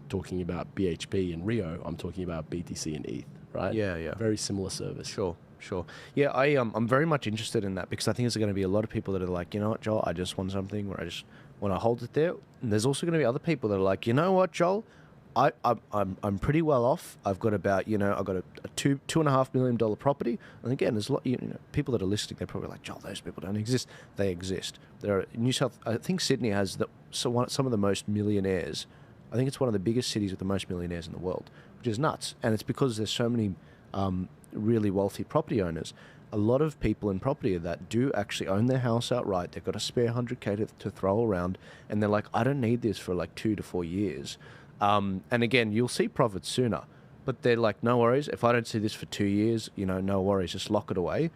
talking about BHP and Rio, I'm talking about BTC and ETH, right? Yeah. Very similar service. Sure. Yeah, I'm very much interested in that, because I think there's going to be a lot of people that are like, you know what, Joel, I just want something where I just want to hold it there. And there's also going to be other people that are like, you know what, Joel, I'm pretty well off. I've got about, I've got a $2.5 million property. And again, there's a lot, people that are listening, they're probably like, Joel, those people don't exist. They exist. There are I think Sydney has some of the most millionaires. I think it's one of the biggest cities with the most millionaires in the world, which is nuts. And it's because there's so many really wealthy property owners. A lot of people in property that do actually own their house outright. They've got a spare 100K to throw around, and they're like, I don't need this for like 2 to 4 years. And again, you'll see profits sooner, but they're like, no worries. If I don't see this for 2 years, no worries, just lock it away.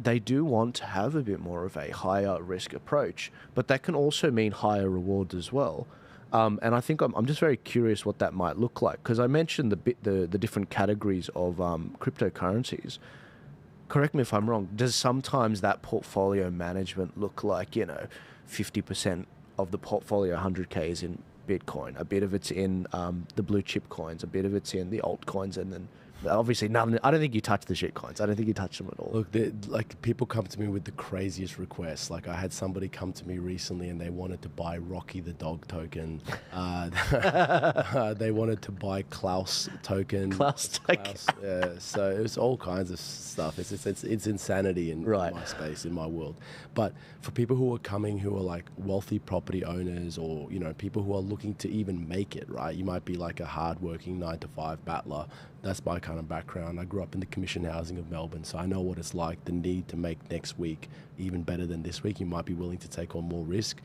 They do want to have a bit more of a higher risk approach, but that can also mean higher rewards as well. And I think I'm just very curious what that might look like, because I mentioned the different categories of cryptocurrencies. Correct me if I'm wrong. Does sometimes that portfolio management look like 50% of the portfolio 100K is in Bitcoin, a bit of it's in the blue chip coins, a bit of it's in the altcoins, and then obviously none. I don't think you touch the shit coins. I don't think you touch them at all. Look, people come to me with the craziest requests. Like, I had somebody come to me recently and they wanted to buy Rocky the dog token. They wanted to buy Klaus token. Klaus token. So it was all kinds of stuff. It's insanity in my space, in my world. But for people who are coming, who are like wealthy property owners, or people who are looking to even make it, right? You might be like a hardworking 9-to-5 battler. That's my kind of background. I grew up in the commission housing of Melbourne, so I know what it's like, the need to make next week even better than this week. You might be willing to take on more risk.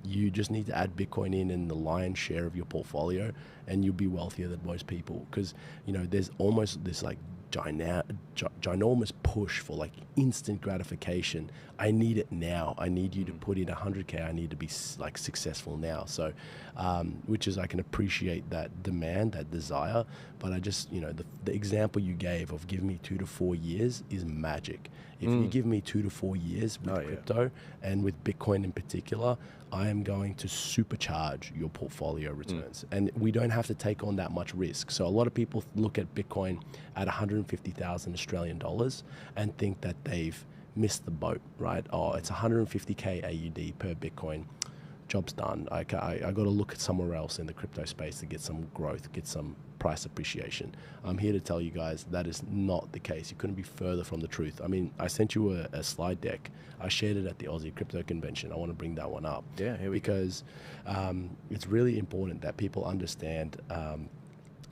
You just need to add Bitcoin in the lion's share of your portfolio, and you'll be wealthier than most people, because there's almost this like ginormous push for like instant gratification. I need it now. I need you to put in 100K. I need to be like successful now. So, which is, I can appreciate that demand, that desire, but I just, the example you gave of give me 2 to 4 years is magic. If you give me 2 to 4 years with crypto and with Bitcoin in particular, I am going to supercharge your portfolio returns. And we don't have to take on that much risk. So a lot of people look at Bitcoin at 150,000 Australian dollars and think that they've missed the boat, right? Oh, it's 150K AUD per Bitcoin. job's done. I got to look at somewhere else in the crypto space to get some growth, get some price appreciation. I'm here to tell you guys that is not the case. You couldn't be further from the truth. I mean, I sent you a slide deck. I shared it at the Aussie Crypto Convention. I want to bring that one up. Yeah, here we because it's really important that people understand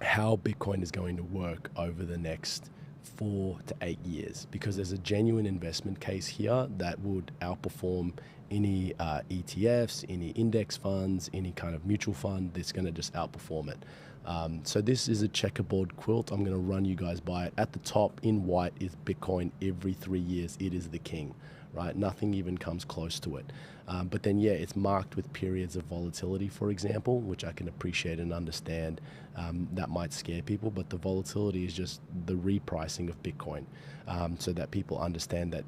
how Bitcoin is going to work over the next 4 to 8 years, because there's a genuine investment case here that would outperform any ETFs, any index funds, any kind of mutual fund that's going to just outperform it. So this is a checkerboard quilt. I'm going to run you guys by it. At the top in white is Bitcoin. Every 3 years, it is the king, right? Nothing even comes close to it. But then, yeah, it's marked with periods of volatility, for example, which I can appreciate and understand. That might scare people, but the volatility is just the repricing of Bitcoin, so that people understand that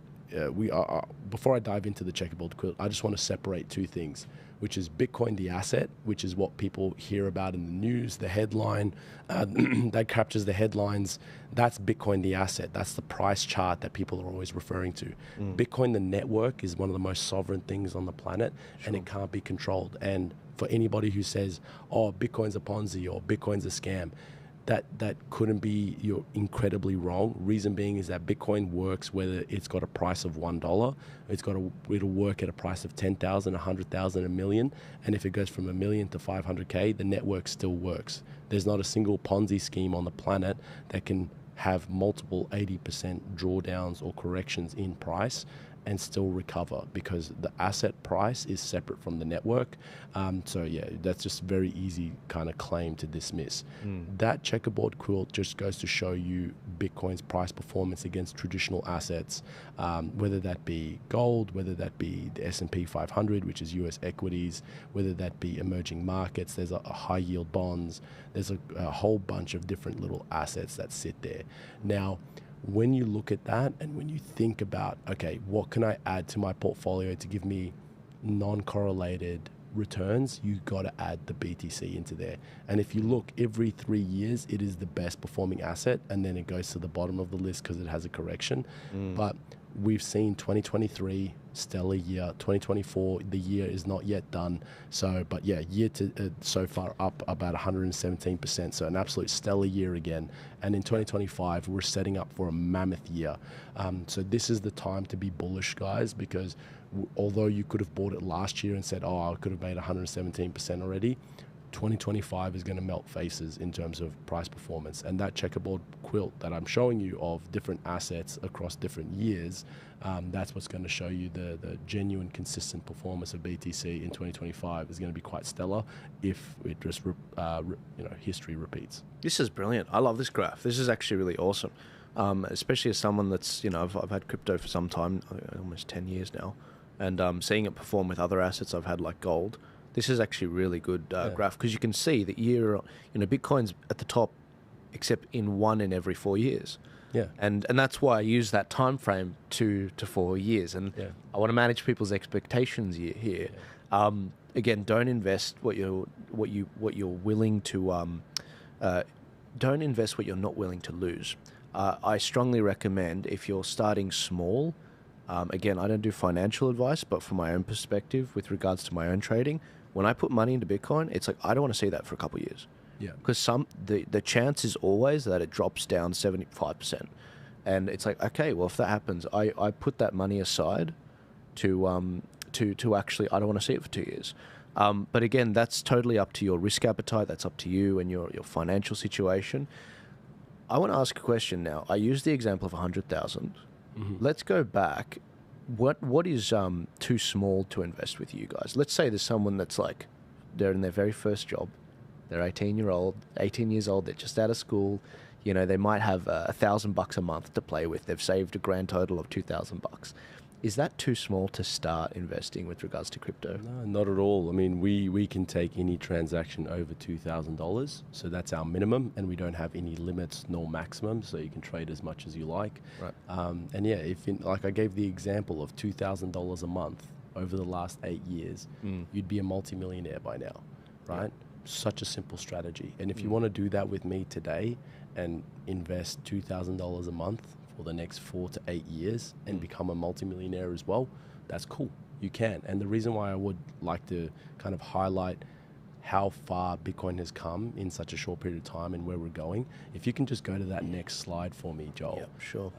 we are. Before I dive into the checkerboard quilt, I just want to separate two things, which is Bitcoin, the asset, which is what people hear about in the news, the headline that captures the headlines. That's Bitcoin, the asset. That's the price chart that people are always referring to. Bitcoin, the network, is one of the most sovereign things on the planet, and it can't be controlled. And for anybody who says, oh, Bitcoin's a Ponzi or Bitcoin's a scam, that couldn't be, you're incredibly wrong. Reason being is that Bitcoin works whether it's got a price of $1, it'll work at a price of 10,000, 100,000, a million, and if it goes from 1 million to 500K, the network still works. There's not a single Ponzi scheme on the planet that can have multiple 80% drawdowns or corrections in price and still recover, because the asset price is separate from the network. So yeah, that's just very easy kind of claim to dismiss. That checkerboard quilt just goes to show you Bitcoin's price performance against traditional assets, whether that be gold, whether that be the S&P 500, which is US equities, whether that be emerging markets. There's a high yield bonds. There's a whole bunch of different little assets that sit there. Now, when you look at that and when you think about, okay, what can I add to my portfolio to give me non-correlated returns, you got to add the BTC into there. And if you look, every 3 years, it is the best performing asset, and then it goes to the bottom of the list because it has a correction. But we've seen 2023, stellar year. 2024, the year is not yet done. So, but yeah, year to so far up about 117%. So an absolute stellar year again. And in 2025, we're setting up for a mammoth year. So this is the time to be bullish, guys, because although you could have bought it last year and said, oh, I could have made 117% already, 2025 is going to melt faces in terms of price performance. And that checkerboard quilt that I'm showing you of different assets across different years, that's what's going to show you the genuine consistent performance of BTC in 2025 is going to be quite stellar if it just history repeats. This is brilliant. I love this graph. This is actually really awesome, especially as someone that's, I've had crypto for some time, almost 10 years now, and seeing it perform with other assets I've had like gold. This is actually really good graph, because you can see that Bitcoin's at the top, except in 1 in every 4 years. Yeah, and that's why I use that time frame 2 to 4 years, and I want to manage people's expectations here. Yeah. Again, don't invest what you're willing to. Don't invest what you're not willing to lose. I strongly recommend, if you're starting small. Again, I don't do financial advice, but from my own perspective, with regards to my own trading, when I put money into Bitcoin, it's like I don't want to see that for a couple of years. Yeah. Because the chance is always that it drops down 75%. And it's like, okay, well, if that happens, I put that money aside to actually, I don't want to see it for 2 years. But again, that's totally up to your risk appetite. That's up to you and your financial situation. I want to ask a question now. I used the example of 100,000. Let's go back. What is too small to invest with you guys? Let's say there's someone that's like, they're in their very first job. They're 18 years old. They're just out of school. They might have $1,000 a month to play with. They've saved a grand total of $2,000. Is that too small to start investing with regards to crypto? No, not at all. I mean, we can take any transaction over $2,000. So that's our minimum, and we don't have any limits nor maximum. So you can trade as much as you like. Right. And yeah, like I gave the example of $2,000 a month over the last 8 years, you'd be a multimillionaire by now, right? Yeah. Such a simple strategy. And if you want to do that with me today and invest $2,000 a month for the next 4 to 8 years and become a multimillionaire as well, that's cool. You can. And the reason why I would like to kind of highlight how far Bitcoin has come in such a short period of time and where we're going. If you can just go to that next slide for me, Joel. Yeah, sure.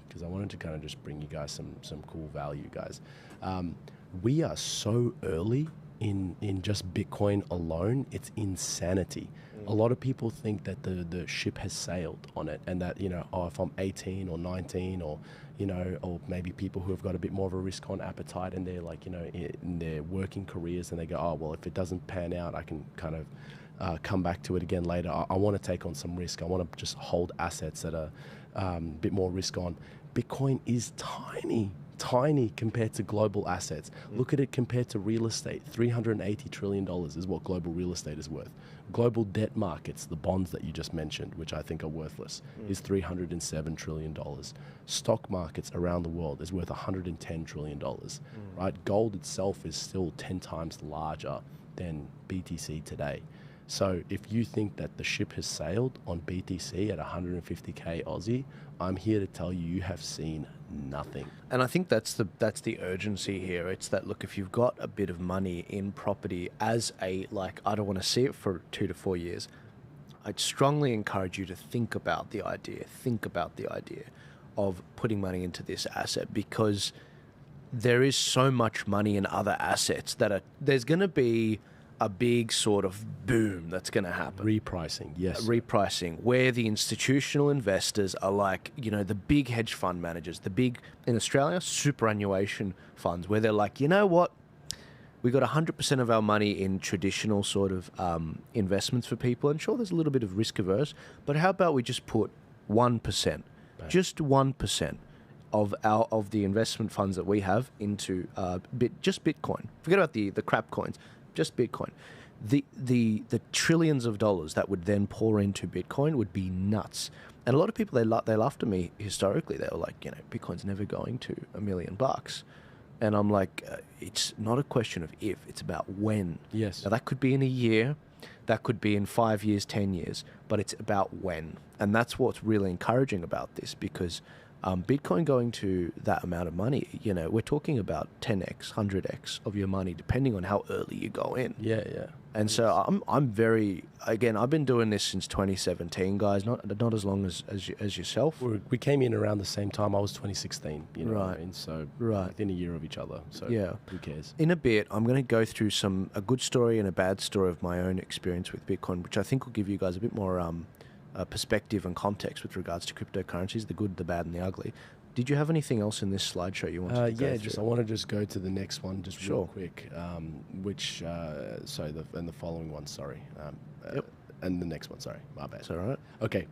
Because I wanted to kind of just bring you guys some cool value, guys. We are so early in just Bitcoin alone. It's insanity. A lot of people think that the ship has sailed on it, and that, if I'm 18 or 19 or, or maybe people who have got a bit more of a risk on appetite and they're like, in their working careers, and they go, oh, well, if it doesn't pan out, I can kind of come back to it again later. I want to take on some risk. I want to just hold assets that are a bit more risk on. Bitcoin is tiny compared to global assets. Look at it compared to real estate. $380 trillion is what global real estate is worth. Global debt markets, the bonds that you just mentioned, which I think are worthless, is $307 trillion. Stock markets around the world is worth $110 trillion, right? Gold itself is still 10 times larger than BTC today. So if you think that the ship has sailed on BTC at 150K Aussie, I'm here to tell you, you have seen nothing. And I think that's the urgency here. It's that, look, if you've got a bit of money in property as I don't want to see it for 2 to 4 years, I'd strongly encourage you to think about the idea of putting money into this asset, because there is so much money in other assets that there's going to be a big sort of boom that's going to happen. Repricing, yes. Repricing, where the institutional investors are like, the big hedge fund managers, the big, in Australia, superannuation funds, where they're like, you know what? We got 100% of our money in traditional sort of investments for people. And sure, there's a little bit of risk averse, but how about we just put 1%, just 1% of the investment funds that we have into just Bitcoin. Forget about the crap coins. Just Bitcoin. The trillions of dollars that would then pour into Bitcoin would be nuts. And a lot of people, they laughed at me historically. They were like, Bitcoin's never going to $1 million. And I'm like, it's not a question of if, it's about when. Yes. Now, that could be in a year, that could be in 5 years, 10 years, but it's about when. And that's what's really encouraging about this, because Bitcoin going to that amount of money, we're talking about 10x, 100x of your money, depending on how early you go in. Yeah. And so I'm very, again, I've been doing this since 2017, guys, not as long as yourself. We came in around the same time. I was 2016, right. And so right. within a year of each other. So yeah. Who cares? In a bit, I'm going to go through a good story and a bad story of my own experience with Bitcoin, which I think will give you guys a bit more perspective and context with regards to cryptocurrencies, the good, the bad, and the ugly. Did you have anything else in this slideshow you wanted to go through? I want to just go to the next one just Sure. real quick, and the following one, sorry. Yep. And the next one, sorry, my bad. That's all right. Okay,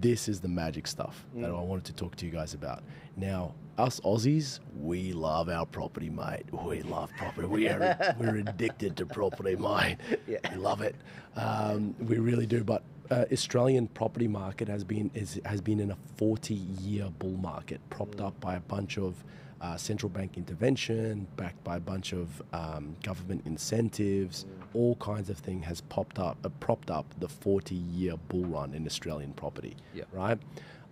this is the magic stuff that I wanted to talk to you guys about. Now, us Aussies, we love our property, mate. We love property. We're addicted to property, mate. Yeah. We love it. We really do. But Australian property market has been in a 40-year bull market, propped up by a bunch of central bank intervention, backed by a bunch of government incentives. All kinds of things has propped up the 40-year bull run in Australian property. Yeah. Right?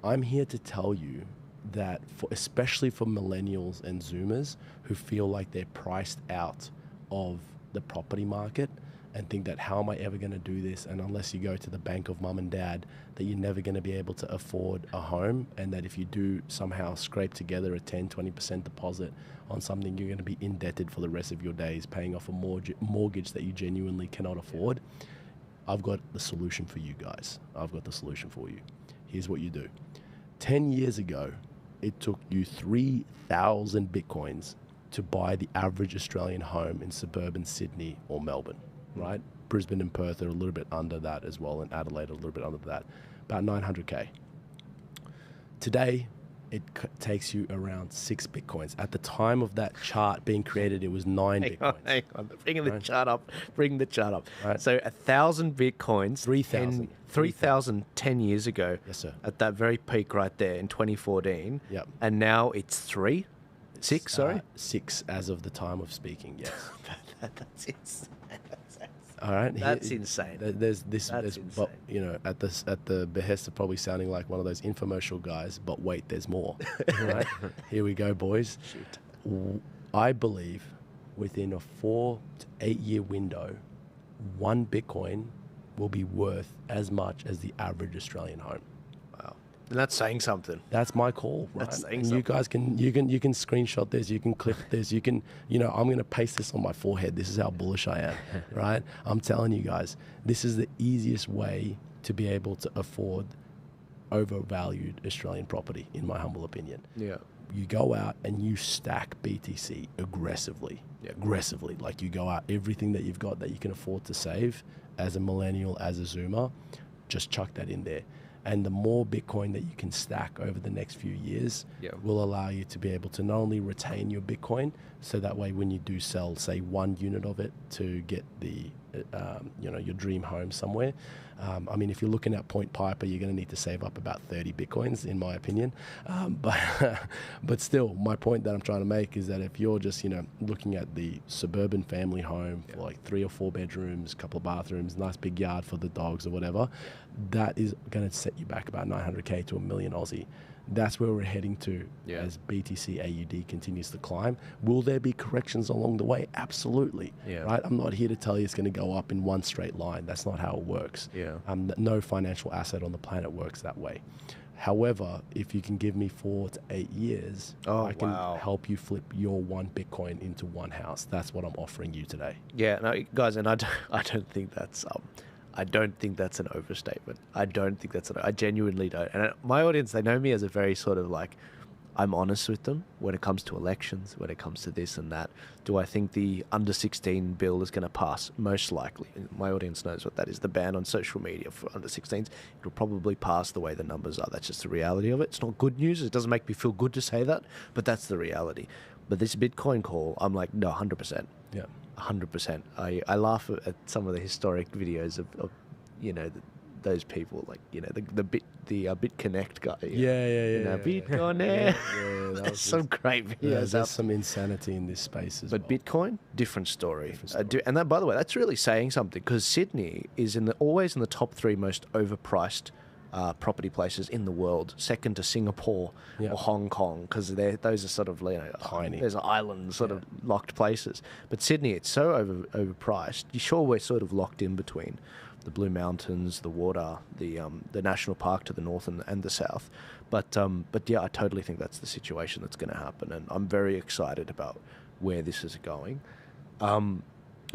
I'm here to tell you that, especially for millennials and Zoomers who feel like they're priced out of the property market and think that, how am I ever going to do this? And unless you go to the bank of mum and dad, that you're never going to be able to afford a home. And that if you do somehow scrape together a 10-20% deposit on something, you're going to be indebted for the rest of your days, paying off a mortgage that you genuinely cannot afford. I've got the solution for you guys. I've got the solution for you. Here's what you do. 10 years ago, it took you 3,000 Bitcoins to buy the average Australian home in suburban Sydney or Melbourne. Right? Brisbane and Perth are a little bit under that as well, and Adelaide a little bit under that, about 900K. Today, it takes you around 6 Bitcoins. At the time of that chart being created, it was 9 Bitcoins. Hang on. Bring the chart up. Right. So 1,000 Bitcoins. 3,000. 3,000 10 years ago. Yes, sir. At that very peak right there in 2014. Yep. And now it's 6, sorry? 6 as of the time of speaking, yes. That's insane. All right, That's insane. There's this, That's but, insane. at the behest of probably sounding like one of those infomercial guys. But wait, there's more. Right, here we go, boys. Shoot. I believe within a 4 to 8 year window, one Bitcoin will be worth as much as the average Australian home. Wow. And that's saying something. That's my call, right? That's saying and you guys can screenshot this, you can clip this, you can, I'm going to paste this on my forehead. This is how bullish I am, right? I'm telling you guys, this is the easiest way to be able to afford overvalued Australian property, in my humble opinion. Yeah. You go out and you stack BTC aggressively. Yeah. Aggressively. Like you go out, everything that you've got that you can afford to save as a millennial, as a Zoomer, just chuck that in there. And the more Bitcoin that you can stack over the next few years will allow you to be able to not only retain your Bitcoin, so that way when you do sell, say, 1 unit of it to get the, your dream home somewhere. I mean, if you're looking at Point Piper, you're going to need to save up about 30 Bitcoins, in my opinion. But still, my point that I'm trying to make is that if you're just, looking at the suburban family home for like 3 or 4 bedrooms, couple of bathrooms, nice big yard for the dogs or whatever, that is going to set you back about 900K to $1 million Aussie. That's where we're heading to as BTC AUD continues to climb. Will there be corrections along the way? Absolutely. Right? I'm not here to tell you it's going to go up in one straight line. That's not how it works. No financial asset on the planet works that way. However, if you can give me 4 to 8 years, I can help you flip your 1 Bitcoin into 1 house. That's what I'm offering you today. Yeah, no, guys, and I don't think that's I don't think that's an overstatement. I genuinely don't. And my audience, they know me as a very sort of like, I'm honest with them when it comes to elections, when it comes to this and that. Do I think the under 16 bill is going to pass? Most likely. My audience knows what that is. The ban on social media for under 16s. It'll probably pass the way the numbers are. That's just the reality of it. It's not good news. It doesn't make me feel good to say that, but that's the reality. But this Bitcoin call, I'm like, no, 100%. Yeah. 100%. I laugh at some of the historic videos of those people, like the BitConnect guy. BitConnect. There's some great videos. There's some insanity in this space as well. But Bitcoin, different story. And that, by the way, that's really saying something, because Sydney is always in the top 3 most overpriced property places in the world, second to Singapore or Hong Kong, because those are sort of tiny. There's islands, sort of locked places. But Sydney, it's so overpriced. You sure we're sort of locked in between the Blue Mountains, the water, the national park to the north and the south. But yeah, I totally think that's the situation that's going to happen, and I'm very excited about where this is going.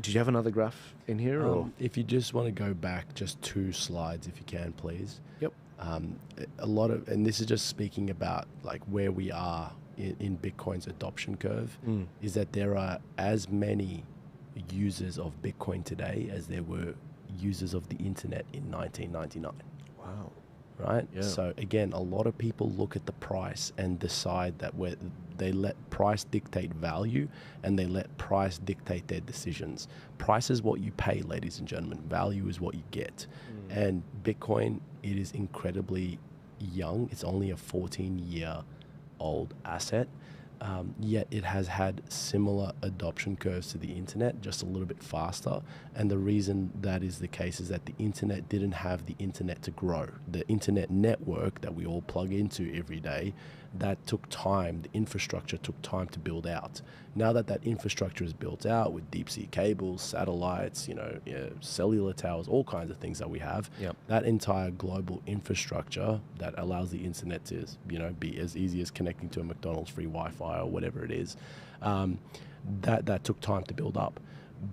Did you have another graph in here? Or? If you just want to go back just 2 slides, if you can, please. Yep. And this is just speaking about like where we are in Bitcoin's adoption curve, is that there are as many users of Bitcoin today as there were users of the internet in 1999. Wow. Right? Yeah. So again, a lot of people look at the price and decide that they let price dictate value, and they let price dictate their decisions. Price is what you pay, ladies and gentlemen. Value is what you get. And Bitcoin, it is incredibly young. It's only a 14-year-old asset. Yet it has had similar adoption curves to the internet, just a little bit faster. And the reason that is the case is that the internet didn't have the internet to grow. The internet network that we all plug into every day, that took time. The infrastructure took time to build out. Now that infrastructure is built out with deep sea cables, satellites, cellular towers, all kinds of things that we have, that entire global infrastructure that allows the internet to, be as easy as connecting to a McDonald's free Wi-Fi or whatever it is, that took time to build up.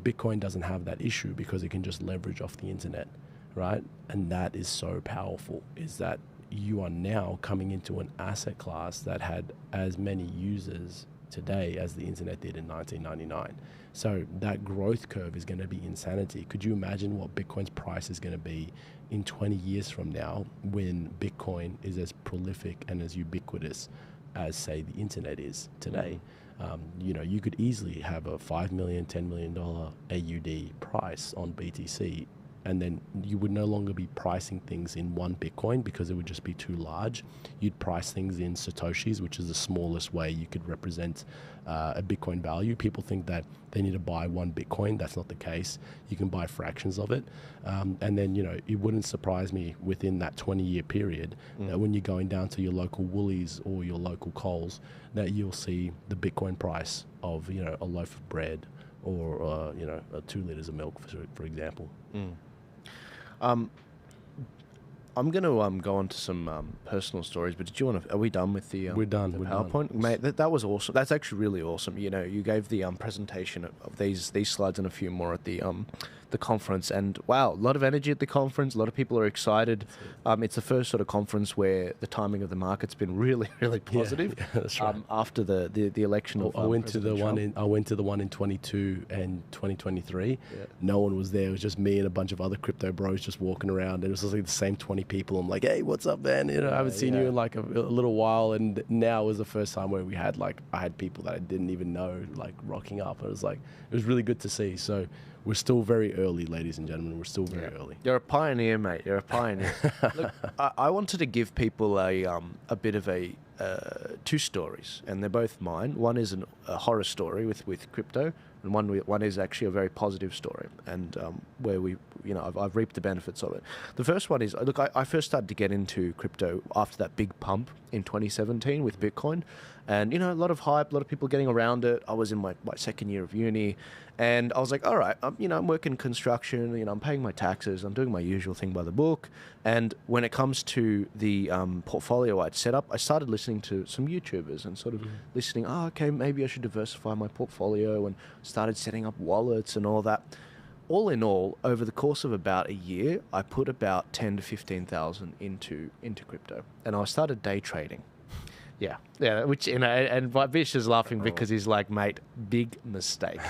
Bitcoin doesn't have that issue because it can just leverage off the internet, right? And that is so powerful, is that you are now coming into an asset class that had as many users today as the internet did in 1999. So that growth curve is going to be insanity. Could you imagine what Bitcoin's price is going to be in 20 years from now, when Bitcoin is as prolific and as ubiquitous as, say, the internet is today? You could easily have a $5 million, $10 million AUD price on BTC and then you would no longer be pricing things in one Bitcoin because it would just be too large. You'd price things in Satoshis, which is the smallest way you could represent a Bitcoin value. People think that they need to buy one Bitcoin. That's not the case. You can buy fractions of it. And then, it wouldn't surprise me within that 20-year period that when you're going down to your local Woolies or your local Coles, that you'll see the Bitcoin price of, a loaf of bread or, 2 liters of milk, for example. I'm going to go on to some personal stories, but did you want to? Are we done with the? We're done. The we're PowerPoint, done. mate. That was awesome. That's actually really awesome. You gave the presentation of these slides and a few more at the conference, and wow, a lot of energy at the conference. A lot of people are excited. It's the first sort of conference where the timing of the market's been really, really positive. Yeah, that's right. After the election of I went to the President Trump. one in 22 and 2023. Yeah. No one was there. It was just me and a bunch of other crypto bros just walking around. It was just like the same 20 people. I'm like, hey, what's up, man? I haven't seen you in like a little while. And now was the first time where I had people that I didn't even know like rocking up. It was really good to see. So we're still very early, ladies and gentlemen. We're still very early. You're a pioneer, mate. You're a pioneer. Look, I wanted to give people a bit of two stories, and they're both mine. One is a horror story with crypto, and one is actually a very positive story, and where I've reaped the benefits of it. The first one is, look, I first started to get into crypto after that big pump in 2017 with Bitcoin, and a lot of hype, a lot of people getting around it. I was in my second year of uni, and I was like, all right, I'm working construction, I'm paying my taxes, I'm doing my usual thing by the book. And when it comes to the portfolio I'd set up, I started listening to some YouTubers and sort of listening, okay, maybe I should diversify my portfolio, and started setting up wallets and all that. All in all, over the course of about a year, I put about 10 to 15,000 into crypto, and I started day trading. Yeah, which, and Bisher is laughing because he's like, mate, big mistake.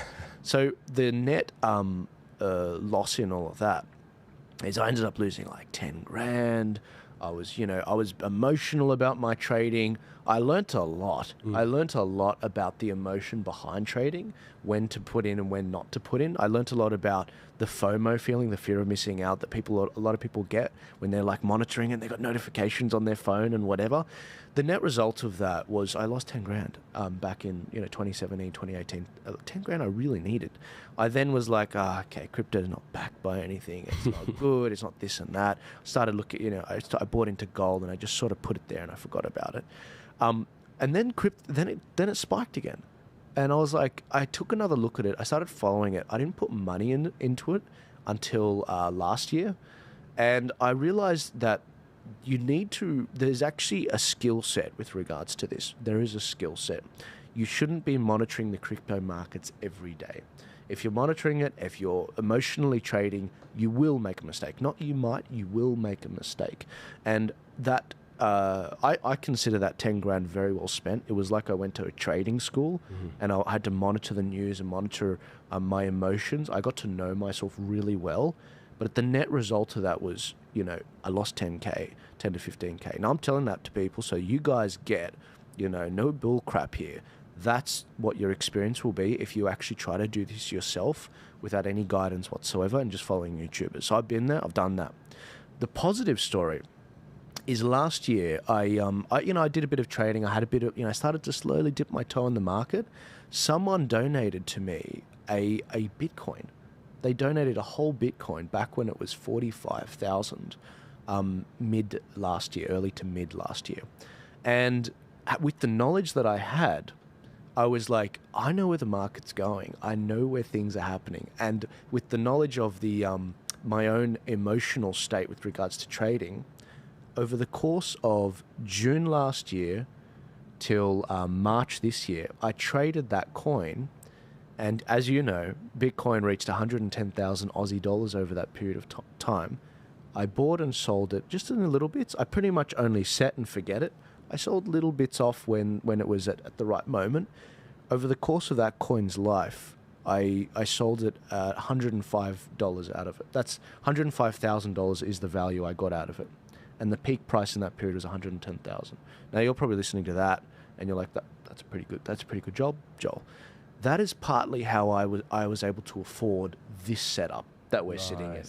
So the net loss in all of that is I ended up losing like 10 grand. I was emotional about my trading. I learnt a lot. I learnt a lot about the emotion behind trading, when to put in and when not to put in. I learnt a lot about the FOMO feeling, the fear of missing out that a lot of people get when they're like monitoring and they got notifications on their phone and whatever. The net result of that was I lost 10 grand back in 2017, 2018. 10 grand I really needed. I then was like, okay, crypto is not backed by anything. It's not good. It's not this and that. Started looking, I bought into gold and I just sort of put it there and I forgot about it. And then then it spiked again. And I was like, I took another look at it. I started following it. I didn't put money into it until last year. And I realized that there's actually a skill set with regards to this. There is a skill set. You shouldn't be monitoring the crypto markets every day. If you're monitoring it, if you're emotionally trading, you will make a mistake. Not you might, you will make a mistake. And that, I consider that 10 grand very well spent. It was like I went to a trading school and I had to monitor the news and monitor my emotions. I got to know myself really well. But the net result of that was, I lost 10 to 15K. Now I'm telling that to people so you guys get, no bull crap here. That's what your experience will be if you actually try to do this yourself without any guidance whatsoever and just following YouTubers. So I've been there, I've done that. The positive story is last year, I did a bit of trading. I had a bit of, I started to slowly dip my toe in the market. Someone donated to me a Bitcoin. They donated a whole Bitcoin back when it was 45,000 mid last year, early to mid last year. And with the knowledge that I had, I was like, I know where the market's going. I know where things are happening. And with the knowledge of the my own emotional state with regards to trading, over the course of June last year till March this year, I traded that coin. And as you know, Bitcoin reached 110,000 Aussie dollars over that period of time. I bought and sold it just in little bits. I pretty much only set and forget it. I sold little bits off when it was at the right moment. Over the course of that coin's life, I sold it at $105 out of it. That's $105,000 is the value I got out of it. And the peak price in that period was 110,000. Now you're probably listening to that and you're like, that's a pretty good job, Joel. That is partly how I was able to afford this setup that we're sitting in.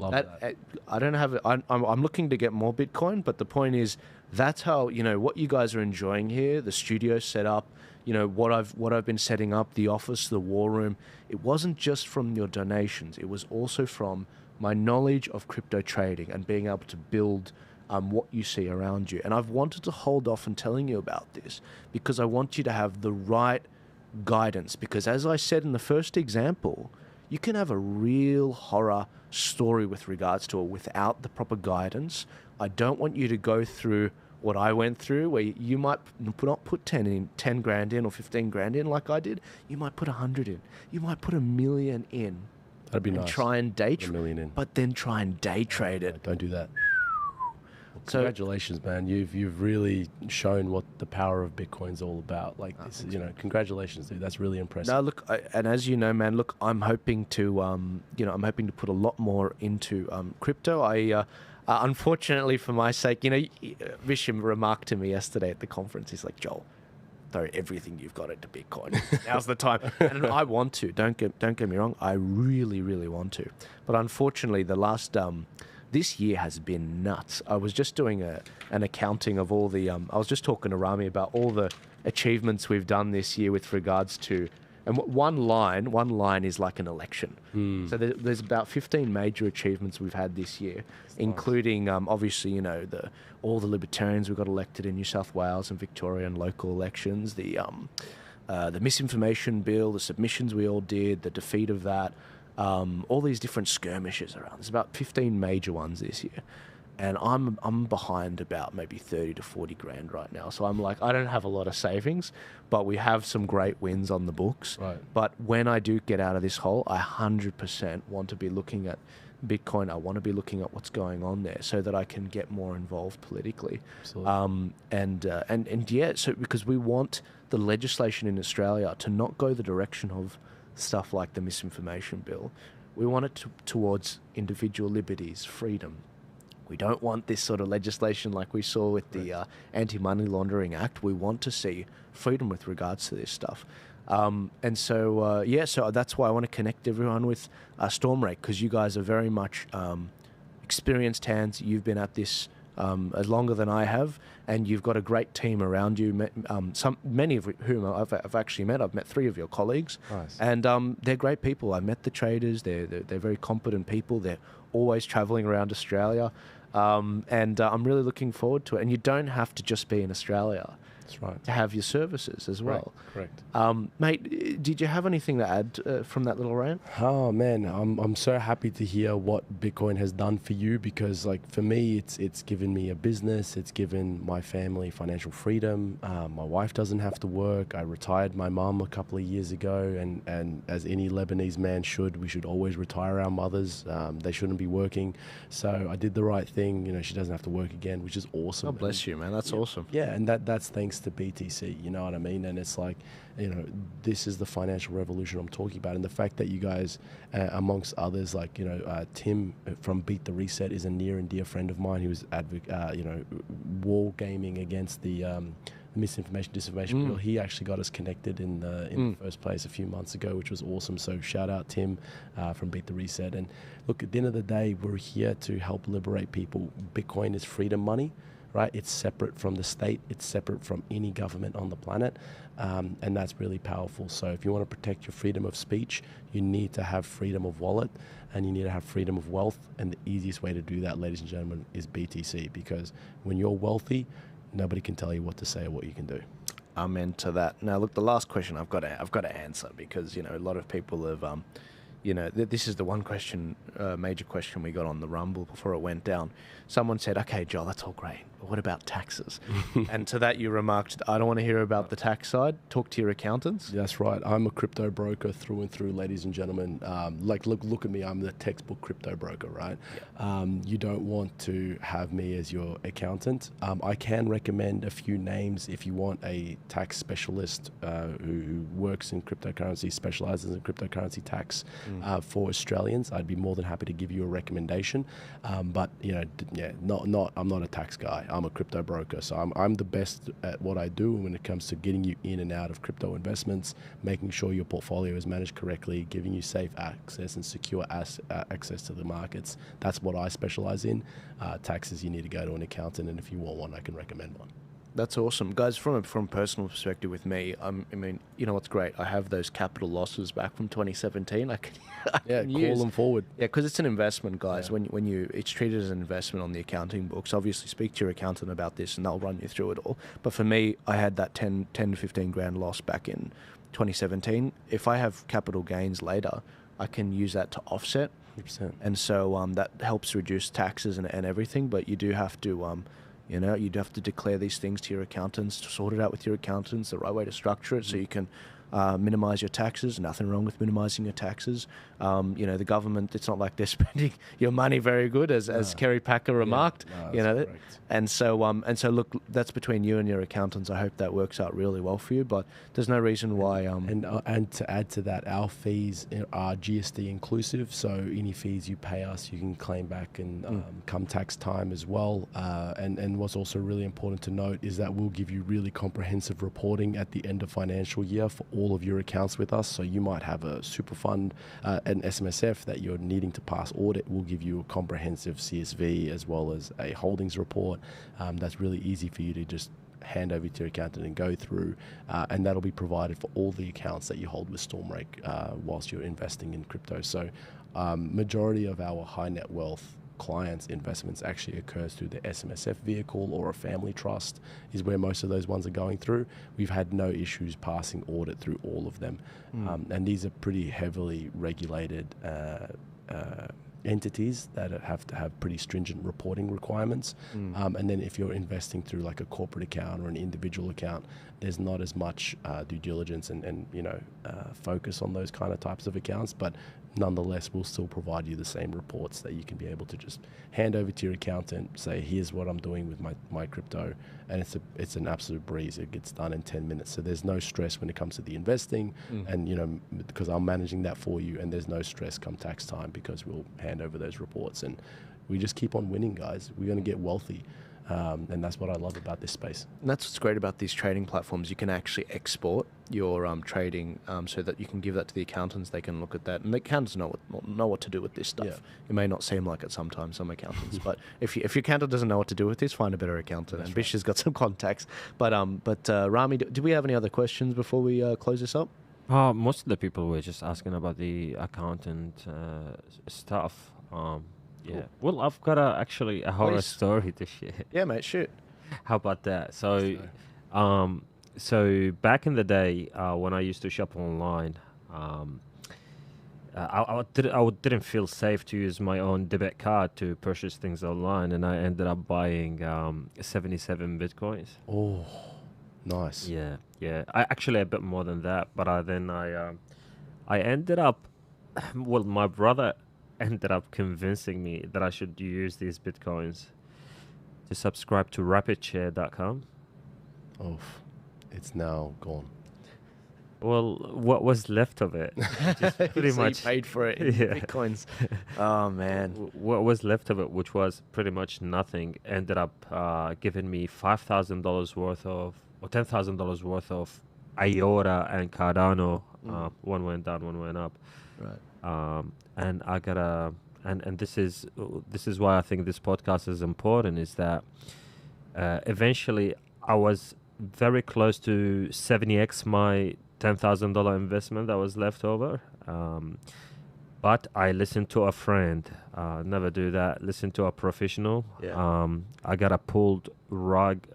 Love that. I don't have it. I'm looking to get more Bitcoin, but the point is that's how, what you guys are enjoying here, the studio setup, what I've been setting up, the office, the war room. It wasn't just from your donations. It was also from my knowledge of crypto trading and being able to build what you see around you. And I've wanted to hold off on telling you about this because I want you to have the right guidance. Because as I said in the first example, you can have a real horror story with regards to it without the proper guidance. I don't want you to go through what I went through, where you might not put 10 grand in or 15 grand in like I did. You might put 100 in. You might put $1 million in. That'd be and nice. Try and day $1 million in. But then try and day trade it. Don't do that. Well, So- congratulations, man. You've really shown what the power of Bitcoin's all about. Like this is, congratulations, dude. That's really impressive. No, look, and as you know, man, look, I'm hoping to, I'm hoping to put a lot more into crypto. Unfortunately, for my sake, Bisher remarked to me yesterday at the conference. He's like, Joel, throw everything you've got into Bitcoin. Now's the time. And I want to. Don't get me wrong. I really, really want to. But unfortunately, the last this year has been nuts. I was just doing an accounting of all the. I was just talking to Ramy about all the achievements we've done this year with regards to. And one line is like an election. So there's about 15 major achievements we've had this year, including obviously all the libertarians we got elected in New South Wales and Victoria and local elections, the misinformation bill, the submissions we all did, the defeat of that, all these different skirmishes around. There's about 15 major ones this year. And I'm behind about maybe 30 to 40 grand right now. So I'm like, I don't have a lot of savings, but we have some great wins on the books. Right. But when I do get out of this hole, I 100% want to be looking at Bitcoin. I want to be looking at what's going on there so that I can get more involved politically. Absolutely. And yeah, so because we want the legislation in Australia to not go the direction of stuff like the misinformation bill. We want it towards individual liberties, freedom. We don't want this sort of legislation like we saw with the Anti-Money Laundering Act. We want to see freedom with regards to this stuff. So that's why I want to connect everyone with Stormrake, because you guys are very much experienced hands. You've been at this as longer than I have, and you've got a great team around you, many of whom I've actually met. I've met 3 of your colleagues. Nice. And they're great people. I met the traders. They're very competent people. They're always traveling around Australia. I'm really looking forward to it. And you don't have to just be in Australia. That's right. To have your services as well. Correct. Mate, did you have anything to add from that little rant? Oh man, I'm so happy to hear what Bitcoin has done for you, because like for me, it's given me a business, it's given my family financial freedom. My wife doesn't have to work. I retired my mum a couple of years ago, and as any Lebanese man should, we should always retire our mothers. They shouldn't be working. So I did the right thing. She doesn't have to work again, which is awesome. God bless you, man. That's awesome. Yeah, and that's thanks to BTC, you know what I mean? And it's like, this is the financial revolution I'm talking about. And the fact that you guys, amongst others, like, Tim from Beat the Reset is a near and dear friend of mine who was, war gaming against the misinformation, disinformation bill. He actually got us connected in the first place a few months ago, which was awesome. So shout out Tim from Beat the Reset. And look, at the end of the day, we're here to help liberate people. Bitcoin is freedom money. Right, it's separate from the state. It's separate from any government on the planet, and that's really powerful. So if you want to protect your freedom of speech, you need to have freedom of wallet, and you need to have freedom of wealth. And the easiest way to do that, ladies and gentlemen, is BTC, because when you're wealthy, nobody can tell you what to say or what you can do. Amen to that. Now, look, the last question I've got to answer, because a lot of people have. This is the one question, major question we got on the Rumble before it went down. Someone said, okay, Joel, that's all great, but what about taxes? And to that you remarked, I don't want to hear about the tax side. Talk to your accountants. That's right. I'm a crypto broker through and through, ladies and gentlemen. Look at me. I'm the textbook crypto broker, right? Yeah. You don't want to have me as your accountant. I can recommend a few names if you want a tax specialist who works in cryptocurrency, specializes in cryptocurrency tax. for Australians, I'd be more than happy to give you a recommendation. But I'm not a tax guy. I'm a crypto broker, so I'm the best at what I do when it comes to getting you in and out of crypto investments, making sure your portfolio is managed correctly, giving you safe access and secure access to the markets. That's what I specialize in. Taxes, you need to go to an accountant, and if you want one, I can recommend one. That's awesome. Guys, from a personal perspective with me, I mean, you know what's great? I have those capital losses back from 2017. I can call them forward. Yeah, because it's an investment, guys. Yeah. When it's treated as an investment on the accounting books, obviously speak to your accountant about this and they'll run you through it all. But for me, I had that 10 to 15 grand loss back in 2017. If I have capital gains later, I can use that to offset. 100%. And so that helps reduce taxes and everything, but you do have to... you'd have to declare these things to your accountants, to sort it out with your accountants, the right way to structure it so you can minimize your taxes. Nothing wrong with minimizing your taxes. The government, it's not like they're spending your money very good, as Kerry Packer remarked. And so look, that's between you and your accountants. I hope that works out really well for you, but there's no reason why. And to add to that, our fees are GST inclusive, so any fees you pay us, you can claim back and come tax time as well. And what's also really important to note is that we'll give you really comprehensive reporting at the end of financial year for all of your accounts with us. So you might have a super fund, an SMSF that you're needing to pass audit. We'll give you a comprehensive CSV as well as a holdings report. That's really easy for you to just hand over to your accountant and go through, and that'll be provided for all the accounts that you hold with Stormrake whilst you're investing in crypto. So majority of our high net wealth clients' investments actually occurs through the SMSF vehicle or a family trust is where most of those ones are going through. We've had no issues passing audit through all of them. And these are pretty heavily regulated entities that have to have pretty stringent reporting requirements. And then if you're investing through like a corporate account or an individual account, there's not as much due diligence and focus on those kind of types of accounts, but nonetheless, we'll still provide you the same reports that you can be able to just hand over to your accountant, say, here's what I'm doing with my crypto, and it's an absolute breeze. It gets done in 10 minutes. So there's no stress when it comes to the investing, and because I'm managing that for you, and there's no stress come tax time because we'll hand over those reports, and we just keep on winning, guys. We're going to get wealthy. And that's what I love about this space. And that's what's great about these trading platforms. You can actually export your trading so that you can give that to the accountants. They can look at that, and the accountants know what to do with this stuff. Yeah. It may not seem like it sometimes, some accountants, but if your accountant doesn't know what to do with this, find a better accountant. That's and right. Bisher's got some contacts. But Ramy, do we have any other questions before we close this up? Most of the people were just asking about the accountant stuff. Yeah. Well, I've got actually a horror story to share. Yeah, mate, shoot. How about that? So back in the day, when I used to shop online, I didn't feel safe to use my own debit card to purchase things online, and I ended up buying 77 Bitcoins. Oh, nice. Yeah. I actually a bit more than that, but I ended up. Well, my brother ended up convincing me that I should use these Bitcoins to subscribe to rapidshare.com. Oh, it's now gone. Well, what was left of it? Just pretty so much you paid for it in Bitcoins. Oh, man. What was left of it, which was pretty much nothing, ended up giving me $5,000 worth of, or $10,000 worth of IOTA and Cardano. One went down, one went up. Right. And I gotta, and this is why I think this podcast is important, is that eventually I was very close to 70x my $10,000 investment that was left over. But I listened to a friend. Never do that. Listen to a professional. Yeah. I got a pulled rug,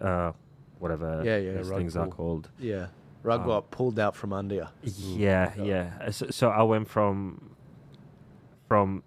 whatever these things are called. Yeah. Rug got pulled out from under you. Yeah. So I went from about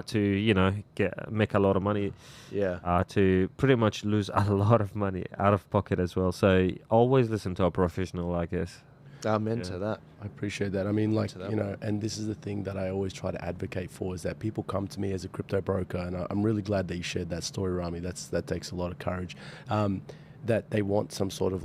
to make a lot of money, to pretty much lose a lot of money out of pocket as well. So always listen to a professional, I guess. I'm into that. I appreciate that. I mean, and this is the thing that I always try to advocate for, is that people come to me as a crypto broker, and I'm really glad that you shared that story, Ramy. That takes a lot of courage. That they want some sort of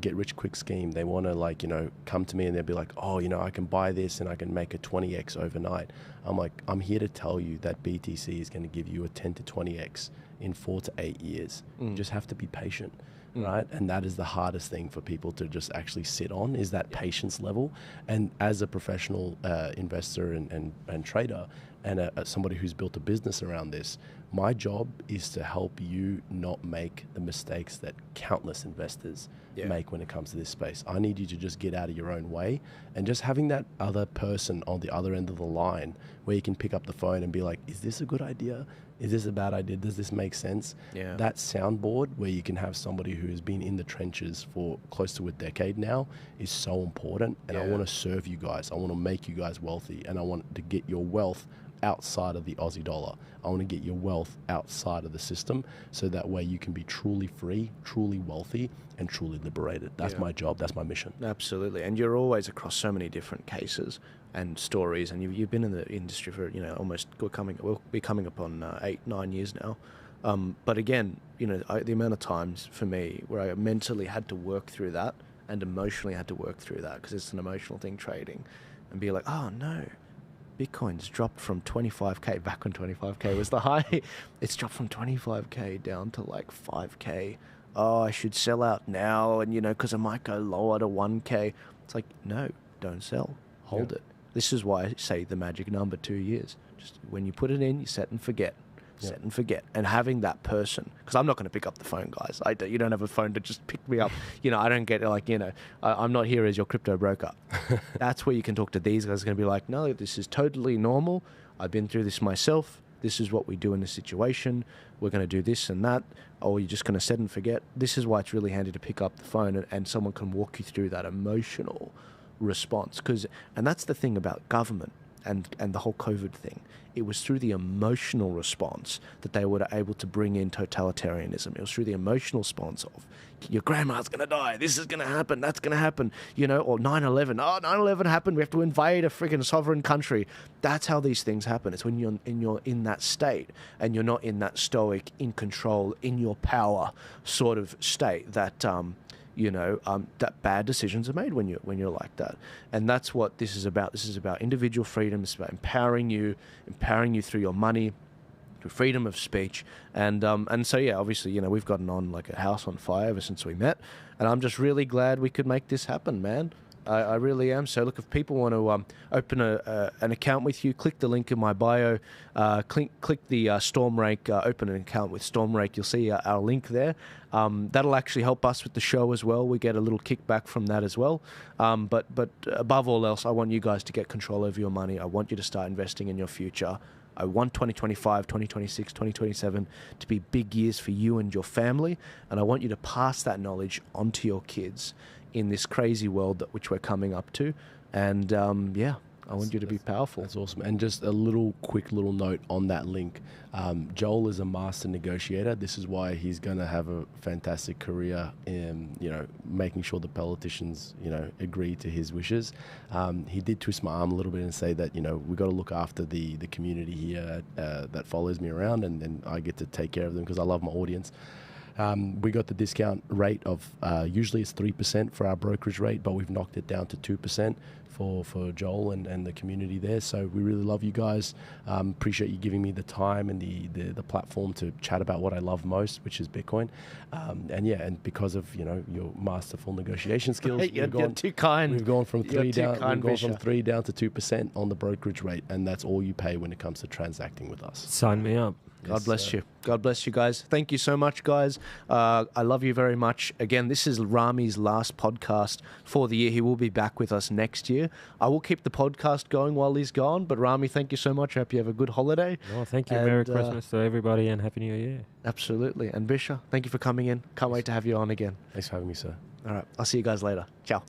get rich quick scheme. They want to like, come to me and they'll be like, oh, I can buy this and I can make a 20x overnight. I'm like, I'm here to tell you that BTC is going to give you a 10 to 20x in 4 to 8 years. You just have to be patient, right? And that is the hardest thing for people to just actually sit on, is that patience level. And as a professional investor and trader, and somebody who's built a business around this, my job is to help you not make the mistakes that countless investors make when it comes to this space. I need you to just get out of your own way, and just having that other person on the other end of the line where you can pick up the phone and be like, is this a good idea? Is this a bad idea? Does this make sense? Yeah. That soundboard where you can have somebody who has been in the trenches for close to a decade now is so important. And I want to serve you guys. I want to make you guys wealthy, and I want to get your wealth outside of the Aussie dollar. I want to get your wealth outside of the system, so that way you can be truly free, truly wealthy, and truly liberated. That's my job. That's my mission. Absolutely. And you're always across so many different cases and stories, and you've been in the industry for we'll be coming up on 8-9 years now. But again, the amount of times for me where I mentally had to work through that and emotionally had to work through that, because it's an emotional thing, trading, and be like, oh no, Bitcoin's dropped from 25k, back when 25k was the high. It's dropped from 25k down to like 5k. Oh, I should sell out now, and because it might go lower to 1k. It's like, no, don't sell. Hold it. This is why I say the magic number, 2 years. Just when you put it in, you set and forget. Set and forget. And having that person, because I'm not going to pick up the phone, guys. You don't have a phone to just pick me up. I don't get I'm not here as your crypto broker. That's where you can talk to these guys. Going to be like, no, this is totally normal. I've been through this myself. This is what we do in this situation. We're going to do this and that. Or you're just going to set and forget. This is why it's really handy to pick up the phone and someone can walk you through that emotional response. And that's the thing about government and the whole COVID thing. It was through the emotional response that they were able to bring in totalitarianism. It was through the emotional response of, your grandma's going to die, this is going to happen, that's going to happen, or 9/11. Oh, 9/11 happened, we have to invade a freaking sovereign country. That's how these things happen. It's when you're in that state and you're not in that stoic, in control, in your power sort of state that that bad decisions are made when you're like that. And that's what this is about. This is about individual freedom. It's about empowering you through your money, through freedom of speech. And so, obviously, we've gotten on like a house on fire ever since we met. And I'm just really glad we could make this happen, man. I really am. So look, if people want to open an account with you, click the link in my bio, click the Stormrake, open an account with Stormrake. You'll see our link there. That'll actually help us with the show as well. We get a little kickback from that as well. But above all else, I want you guys to get control over your money. I want you to start investing in your future. I want 2025, 2026, 2027 to be big years for you and your family. And I want you to pass that knowledge on to your kids in this crazy world which we're coming up to. And I want you to be powerful. That's awesome. And just a quick little note on that link. Joel is a master negotiator. This is why he's going to have a fantastic career in, making sure the politicians, agree to his wishes. He did twist my arm a little bit and say that, we got to look after the community here that follows me around, and I get to take care of them because I love my audience. We got the discount rate of usually it's 3% for our brokerage rate, but we've knocked it down to 2% for Joel and the community there. So we really love you guys. Appreciate you giving me the time and the platform to chat about what I love most, which is Bitcoin. And because of your masterful negotiation skills, you're too kind. We've gone from 3 down. We've gone from 3 down to 2% on the brokerage rate, and that's all you pay when it comes to transacting with us. Sign me up. God bless you. God bless you guys. Thank you so much, guys. I love you very much. Again, this is Ramy's last podcast for the year. He will be back with us next year. I will keep the podcast going while he's gone. But Ramy, thank you so much. I hope you have a good holiday. Oh, thank you. Merry Christmas to everybody and Happy New Year. Absolutely. And Bisher, thank you for coming in. Can't wait to have you on again. Thanks for having me, sir. All right. I'll see you guys later. Ciao.